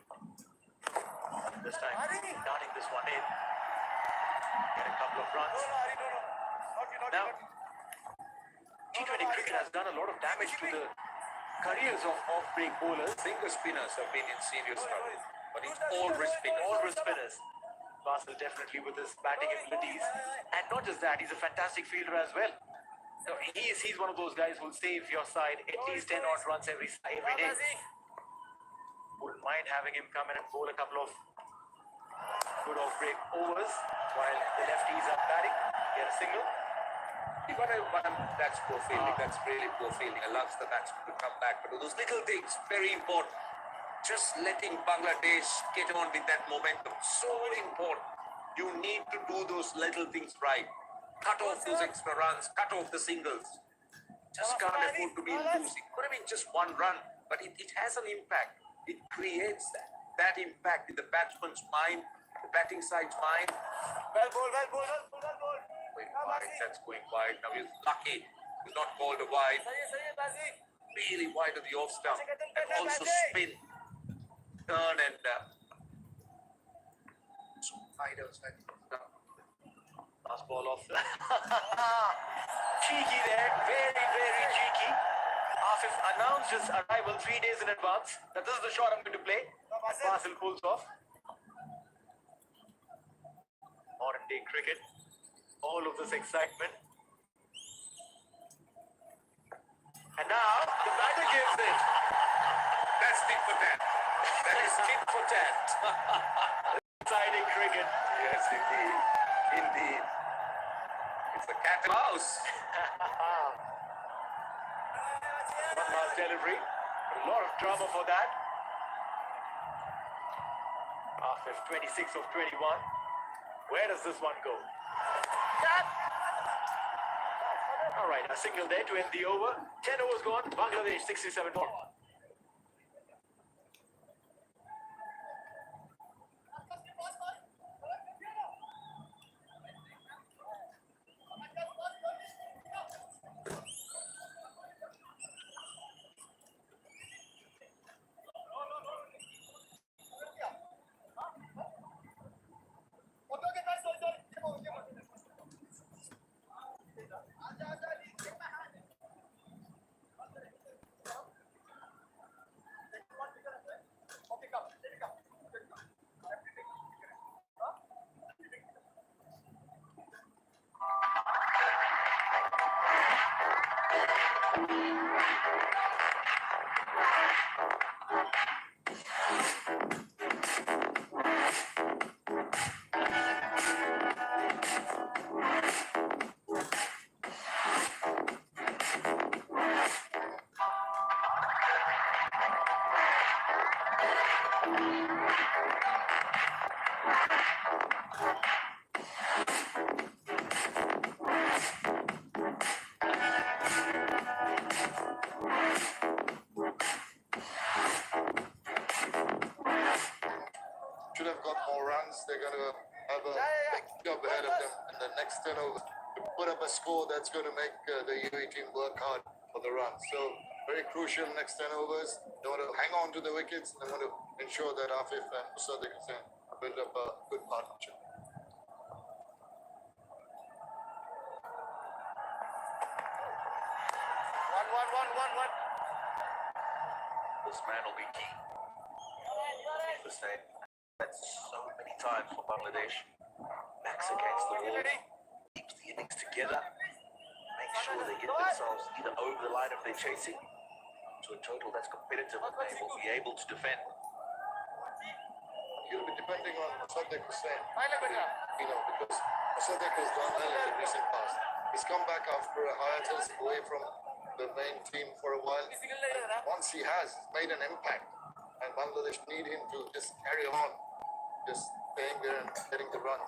This time, darting this one in. Get a couple of runs. Now, T20 cricket has done a lot of damage to the careers of off-break bowlers. Finger spinners have been in serious trouble, but it's all wrist spinners. All wrist spinners. Basil definitely with his batting abilities. And not just that, he's a fantastic fielder as well. No, he's one of those guys who'll save your side at least 10 odd runs every day. Wouldn't mind having him come in and bowl a couple of good off-break overs while the lefties are batting. Get a single. That's poor fielding. That's really poor fielding. Allows the batsman to come back. But those little things, very important. Just letting Bangladesh get on with that momentum, so important. You need to do those little things right. Cut off those extra runs, cut off the singles. Just can't afford to be losing. Could have been just one run, but it has an impact. It creates that impact in the batsman's mind, the batting side's mind. Well ball, well ball, well ball, well ball. Going wide, that's going wide. Now he's lucky. He's not called a wide. सही है बाजी. Really wide of the off stump. And also spin. Turn and Last ball off. Cheeky there. Very, very cheeky. Afif announced his arrival 3 days in advance that this is the shot I'm going to play. Fasil pulls off. Modern day cricket. All of this excitement. And now the batter gives it. that's tit for tat. That is tit for tat. Exciting cricket. Yes, indeed. Indeed. It's the cat and mouse. One last delivery. A lot of drama for that. Afif 26 of 21. Where does this one go? All right, a single there to end the over. 10 overs gone. Bangladesh 67 more. Should have got more runs. They're going to have a big job ahead of them in the next 10 overs to put up a score that's going to make the UAE team work hard for the run. So very crucial next 10 overs. They want to hang on to the wickets. They want to ensure that Afif and Musaddiq Hussain build up a good partnership. One. This man will be key. The same. That's so many times for Bangladesh. Backs against the wall. Keeps the innings together. Make sure they get themselves either over the line if they're chasing to a total that's competitive and they will be able to defend. You'll be depending on Musaddiq Hussain. Because Musaddiq has done well in the recent past. He's come back after a hiatus away from the main team for a while. Once he has made an impact, and Bangladesh need him to just carry on, just staying there and getting the runs.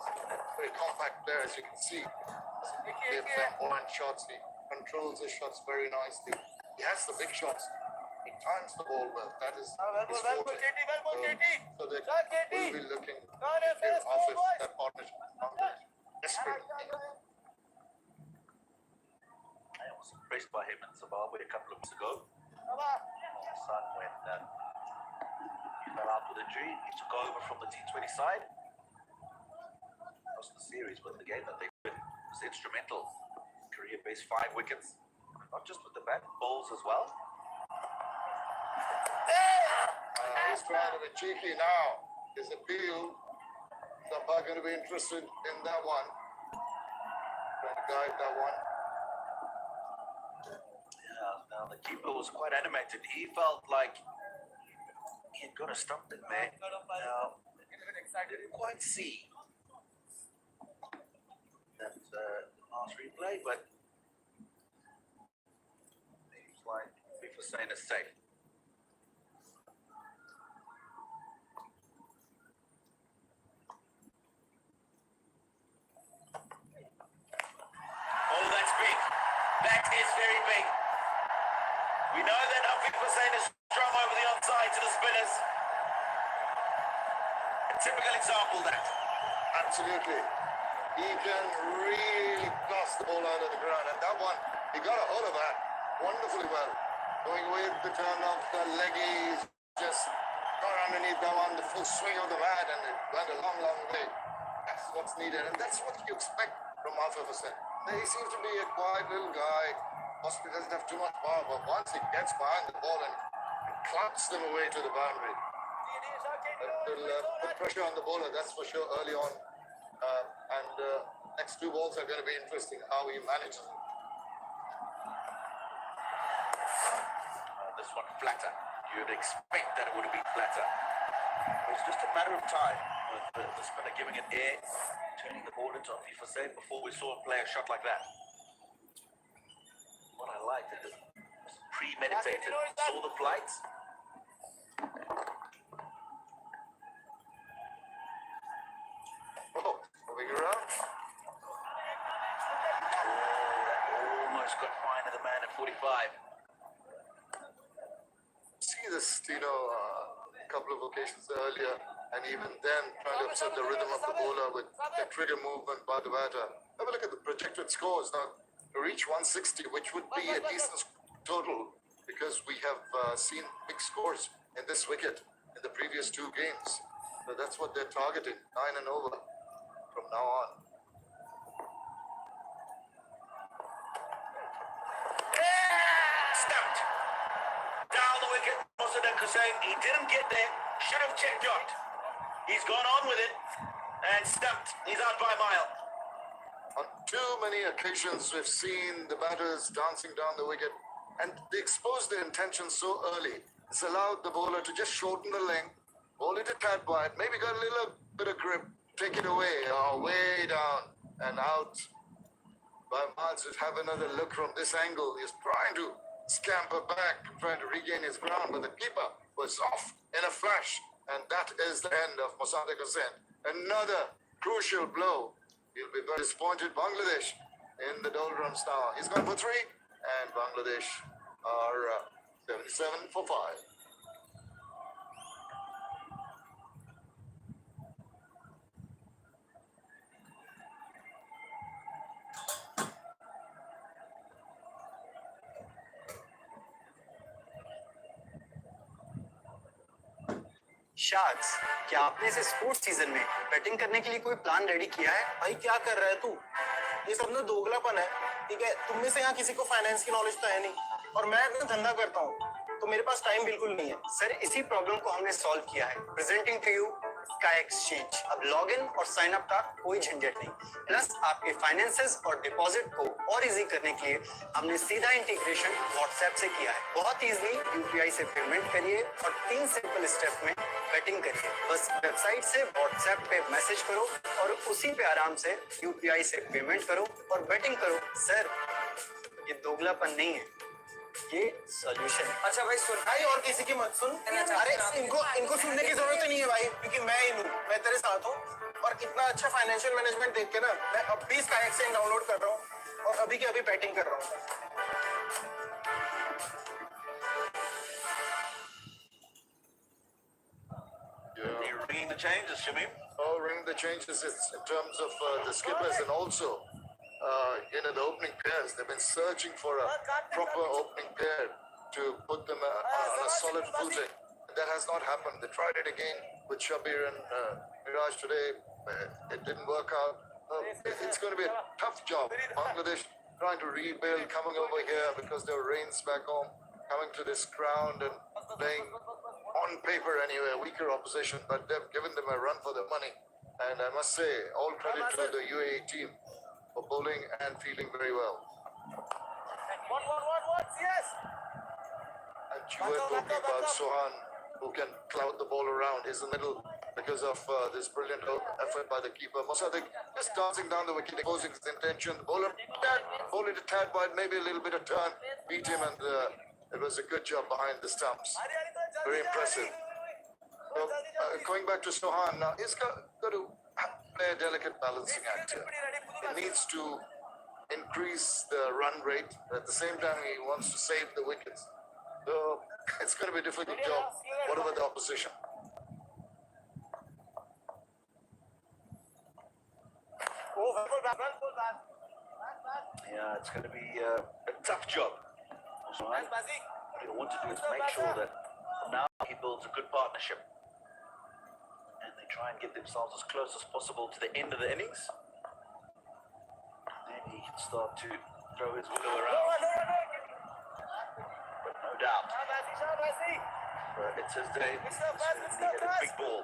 Very compact player, as you can see. He gives them one shots. He controls his shots very nicely. He has the big shots. He times the ball well. That is his forte. So they will be looking to give Afif that partnership. Desperate. I was impressed by him in Zimbabwe a couple of weeks ago. Son, when he fell out with injury, he took over from the T20 side. Lost the series, but the game that they win was instrumental. Career base 5 wickets, not just with the bat, bowls as well. He's trying to be cheeky now. His appeal. Sampa going to be interested in that one. Trying to guide that one. was quite animated. He felt like he had got a stumping man. Now, I didn't quite see that last replay, but seems like FIFA saying it's safe. Oh, that's big. That is very big. We know that Hafid Hussain is strong over the onside to the spinners. A typical example that. Absolutely. He can really toss the ball out of the ground. And that one, he got a hold of that wonderfully well. Going with the turn of the leggies, just got underneath that one, the full swing of the bat, and it went a long, long way. That's what's needed. And that's what you expect from Hafid Hussain. He seems to be a quiet little guy. Possibly doesn't have too much power, but once he gets behind the ball and clumps them away to the boundary, it will put pressure on the bowler, that's for sure, early on. Next two balls are going to be interesting, how he manages it. This one flatter. You'd expect that it would have been flatter. It's just a matter of time with the spinner giving it air, turning the ball into Hafid Hussain before we saw him play a shot like that. What I liked is it was premeditated. Saw the flights. Oh, moving around. Almost got fine of the man at 45. See this, a couple of occasions earlier, and even then trying to upset the rhythm of the bowler with the trigger movement by the batter. Have a look at the projected scores now. To reach 160, which would be a decent total, because we have seen big scores in this wicket in the previous two games. So that's what they're targeting, 9 and over from now on. Stumped. Down the wicket, Mossadegh Hussain. He didn't get there. Should have checked out. He's gone on with it and stumped. He's out by a mile. On too many occasions, we've seen the batters dancing down the wicket, and they exposed their intention so early. It's allowed the bowler to just shorten the length, bowl it a tad wide, maybe got a little bit of grip, take it away, way down and out. By Mars would have another look from this angle. He's trying to scamper back, trying to regain his ground, but the keeper was off in a flash, and that is the end of Mossadegh Hussain. Another crucial blow. He'll be very disappointed. Bangladesh in the doldrums now. He's gone for 3, and Bangladesh are 77 for 5. Sharks, क्या आपने इस sports season में batting करने के लिए कोई plan ready किया है? भाई क्या कर रहा है तू? ये सब ना दोगलापन है, ठीक है? तुम में से यहाँ किसी को फाइनेंस की नॉलेज तो है नहीं, और मैं अपना धंधा करता हूँ, तो मेरे पास टाइम बिल्कुल नहीं है। सर, इसी प्रॉब्लम को हमने सॉल्व किया है। Presenting to you Sky Exchange. अब लॉग इन और साइन अप का कोई झंझट नहीं, प्लस आपके फाइनेंसेस और डिपॉजिट को और इजी करने के लिए हमने सीधा इंटीग्रेशन व्हाट्सएप से किया है। बहुत इजी यूपीआई से पेमेंट करिए और 3 सिंपल स्टेप में बैटिंग करिए। बस वेबसाइट से व्हाट्सएप पे मैसेज करो और उसी पे आराम से यूपीआई से पेमेंट करो और बैटिंग करो। सर, ये दोगलापन नहीं है, ये सॉल्यूशन है। अच्छा भाई सुन भाई, और किसी की मत सुन। अरे इनको सुनने की जरूरत ही नहीं है भाई, क्योंकि मैं ही हूँ, मैं तेरे साथ हूँ। और इतना अच्छा फाइनेंशियल मैनेजमेंट देख के ना, मैं अब भी स्काई एक्सचेंज डाउनलोड कर रहा हूँ और अभी के अभी बैटिंग कर रहा हूँ। You're ringing the changes, Shamim. Oh, ring the changes in terms of the skippers, and also the opening pairs. They've been searching for a proper opening pair to put them on a solid footing. That has not happened. They tried it again with Shabir and Miraj today. It didn't work out. It's going to be a tough job. Bangladesh trying to rebuild, coming over here because there were rains back home, coming to this ground and playing on paper anyway, weaker opposition, but they've given them a run for their money. And I must say, all credit to the UAE team for bowling and fielding very well. What, yes! you were talking about Sohan, who can cloud the ball around. He's in the middle because of this brilliant effort by the keeper. Mosaddegh just dancing down the wicket, opposing his intention. The bowler, bowled it a tad wide, maybe a little bit of turn, beat him, and it was a good job behind the stumps. Very impressive. So, going back to Sohan now, he's got to play a delicate balancing act here. He needs to increase the run rate. At the same time, he wants to save the wickets. So it's going to be a difficult job, whatever the opposition. Yeah, it's going to be a tough job. So what he'll want to do is make sure that from now he builds a good partnership. And they try and get themselves as close as possible to the end of the innings. Then he can start to throw his window around. But no doubt, it's his day. He hit a big ball.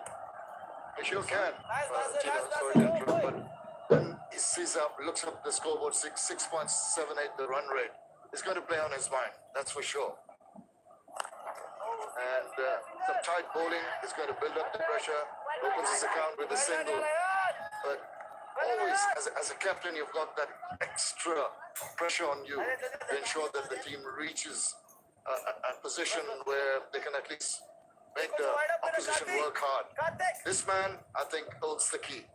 He sure can. Sorry to interrupt, but when he sees up, looks up the scoreboard, 6.78, the run rate, it's going to play on his mind, that's for sure. And some tight bowling is going to build up the pressure, opens his account with a single. But always, as a captain, you've got that extra pressure on you to ensure that the team reaches a position where they can at least make the opposition work hard. This man, I think, holds the key.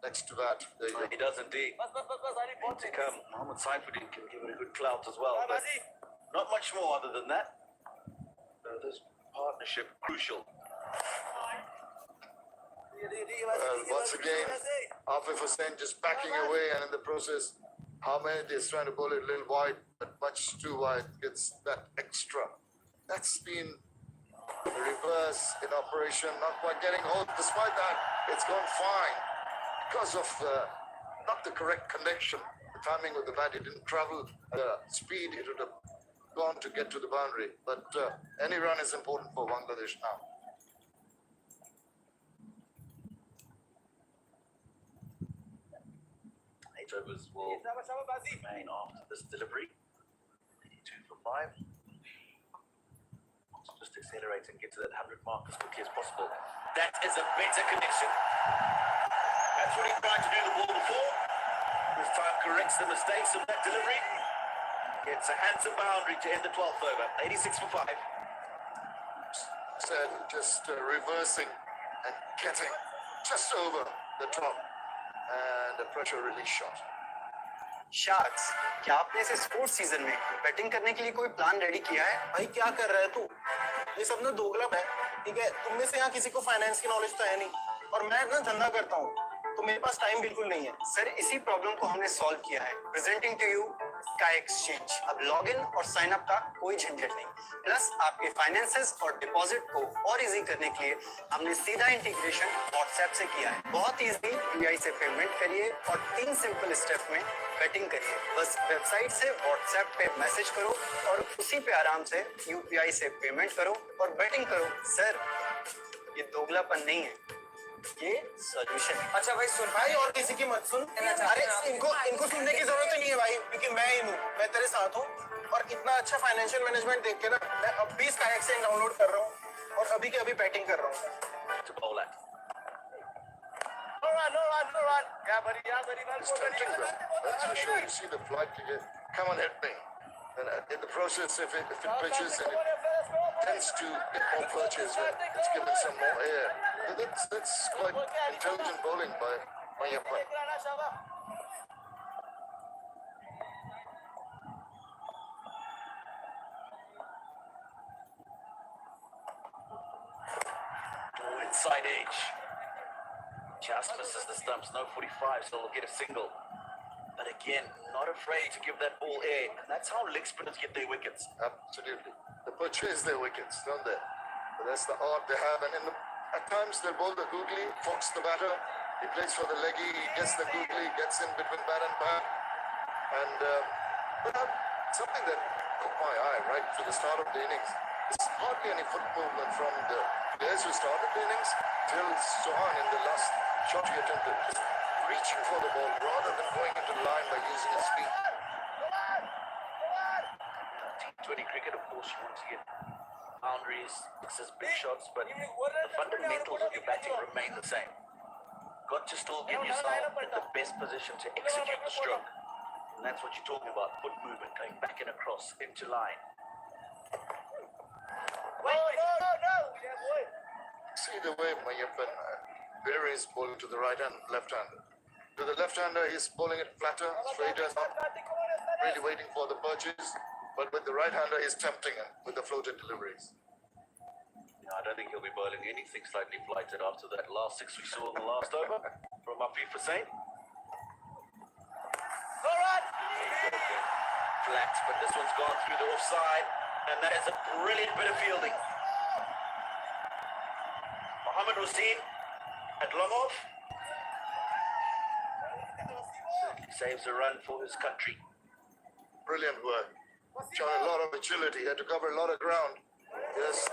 Next to that, there you go. He does indeed. To come, Mohammad Saifuddin can give it a good clout as well, but not much more other than that. This partnership crucial. Once again, Afif Hussain just backing away, and in the process, Ahmed is trying to bowl it a little wide, but much too wide, gets that extra. That's been the reverse in operation, not quite getting hold. Despite that, it's gone fine. Because of not the correct connection, the timing of the bat, it didn't travel the speed it would have gone to get to the boundary. But any run is important for Bangladesh now. Eight overs will remain after this delivery. 82 for 5. So just accelerate and get to that 100 mark as quickly as possible. That is a better connection. That's what he tried to do the ball before. This time corrects the mistakes of that delivery. Gets a handsome boundary to end the 12th over. 86 for 5. Said just reversing and getting just over the top. And a pressure release shot. Sharks, क्या आपने इस sports season में batting करने के लिए कोई plan ready किया है? भाई क्या कर रहा है तू? ये सब ना दोगलाप है, ठीक है? तुम में से यहाँ किसी को फाइनेंस की नॉलेज तो है नहीं, और मैं ना धंधा करता हूँ, तो मेरे पास टाइम बिल्कुल नहीं है। सर, इसी प्रॉब्लम को हमने सॉल्व किया है। Presenting to you Sky Exchange. अब लॉग इन और साइन अप का कोई झंझट नहीं। प्लस आपके फाइनेंसेस और डिपॉजिट को और इजी करने के लिए हमने सीधा इंटीग्रेशन व्हाट्सएप से किया है। बहुत इजी यूपीआई से पेमेंट करिए और 3 सिंपल स्टेप में बैटिंग करिए। बस वेबसाइट से व्हाट्सएप पे मैसेज करो और उसी पे आराम से यूपीआई से पेमेंट करो और बैटिंग करो। सर, ये दोगलापन नहीं है, ये सॉल्यूशन है। अच्छा भाई सुन भाई, और किसी की मत सुन। अरे इनको सुनने की जरूरत ही नहीं है भाई, क्योंकि मैं ही हूँ, मैं तेरे साथ हूँ। और इतना अच्छा फाइनेंशियल मैनेजमेंट देख के ना, मैं अब भी स्काई एक्सचेंज डाउनलोड कर रहा हूँ और अभी के अभी बैटिंग कर रहा हूँ। No run. Yeah, buddy. It's tempting them. That's for sure. You see the flight to get, come on, hit me. And in the process, if it pitches and it tends to get more perches, it's given some more air. That's quite intelligent bowling by Mayappan. Inside edge. Just misses the stumps, no 45, so he'll get a single. But again, not afraid to give that ball air. And that's how leg spinners get their wickets. Absolutely. They purchase their wickets, don't they? But that's the art they have. And at times they bowl the googly, fox the batter. He plays for the leggy, he gets the googly, gets in between bat and bat. And but something that caught my eye right to the start of the innings, there's hardly any foot movement from the players who started the innings till Sohan in the last shot he attempted, just reaching for the ball rather than going into line by using his feet. T20 cricket, of course, you want to get boundaries, sixes, big shots, but the fundamentals of your batting remain the same. Got to still get yourself in the best position to execute the stroke. And that's what you're talking about, foot movement, going back and across into line. See the way Mayappan varies bowling to the right hand, left hand. To the left-hander, he's bowling it flatter, straighter, not really waiting for the purchase. But with the right-hander, he's tempting him with the floated deliveries. I don't think he'll be bowling anything slightly flighted after that last six we saw in the last over from Afiq Hussain. Flat, but this one's gone through the offside, and that is a brilliant bit of fielding. Mohammed Hussain at long off. Saves a run for his country. Brilliant work. Showing a lot of agility. He had to cover a lot of ground. Just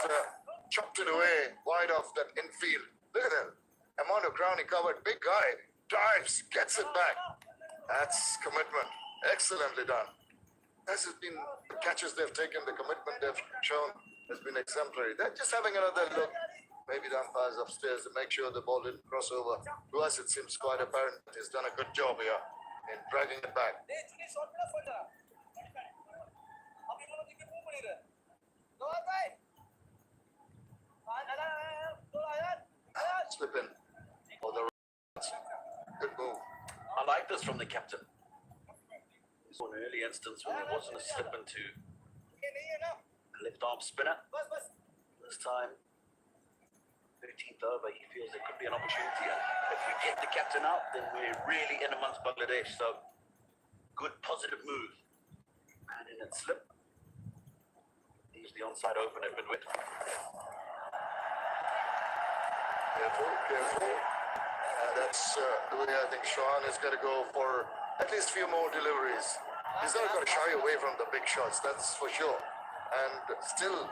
chopped it away wide off that infield. Look at that amount of ground he covered. Big guy. Dives, gets it back. That's commitment. Excellently done. This has been the catches they've taken, the commitment they've shown has been exemplary. They're just having another look. Maybe the umpires upstairs to make sure the ball didn't cross over. To us, it seems quite apparent that he's done a good job here in dragging it back. Slip in. Oh, the good move. I like this from the captain. We saw an early instance when there wasn't a slip into a left arm spinner. This time, 13th over, he feels there could be an opportunity. And if we get the captain out, then we're really in amongst Bangladesh. So, good positive move. And in its slip, he's the onside open at midway. Careful, careful. That's the way I think Sean is going to go for at least a few more deliveries. He's not going to shy away from the big shots, that's for sure. And still,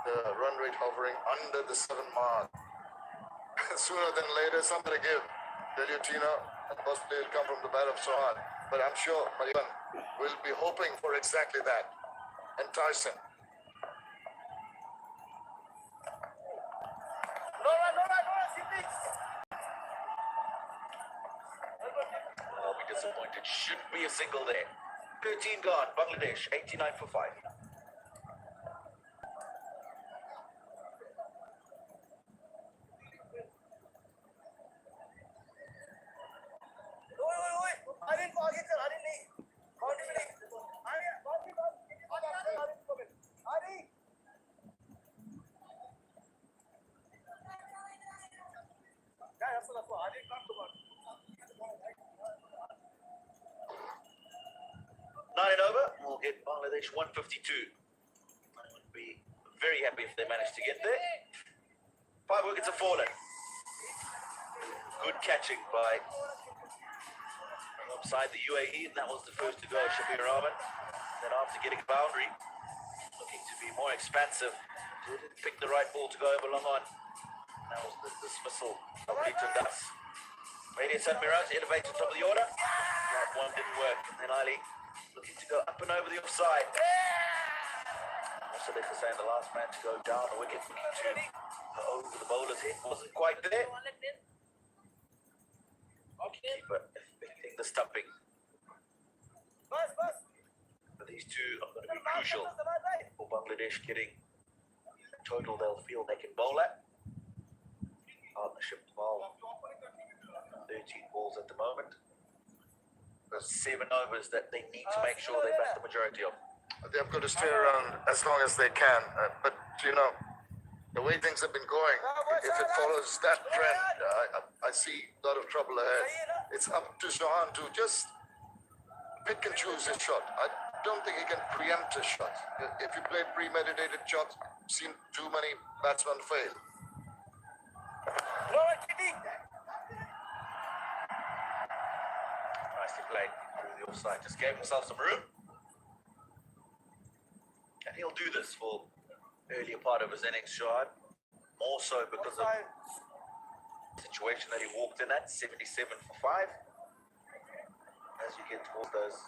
the run rate hovering under the 7 mark. Sooner than later, somebody give Delutina, and possibly it'll come from the bat of Sohan. But I'm sure Marian will be hoping for exactly that. Entice him. I'll be disappointed. Should be a single there. 13 gone. Bangladesh, 89 for 5. Nine over, we'll get Bangladesh 152. I would be very happy if they manage to get there. 5 wickets have fallen. Good catching by upside the UAE, and that was the first to go, Shabir Rahman. Then after getting a boundary, looking to be more expansive, didn't pick the right ball to go over long on. That was the dismissal of Leighton Das. Radius Emirates elevated top of the order. That one didn't work, and then Ali looking to go up and over the offside. Also, they're saying the last man to go down the wicket, looking to go over the bowler's head, wasn't quite there. Keeper affecting the stumping. But these two are going to be crucial for Bangladesh getting the total they'll feel they can bowl at. Partnership 12, 13 balls at the moment. There's 7 overs that they need to make sure they bat the majority of. They've got to stay around as long as they can. But, you know, the way things have been going, if it follows that trend, I see a lot of trouble ahead. It's up to Sohan to just pick and choose his shot. I don't think he can preempt his shot. If you play premeditated shots, I've seen too many batsmen fail. Nicely played through the offside. Just gave himself some room. And he'll do this for earlier part of his innings, Shahad. More so because of the situation that he walked in at, 77 for 5. As you get towards those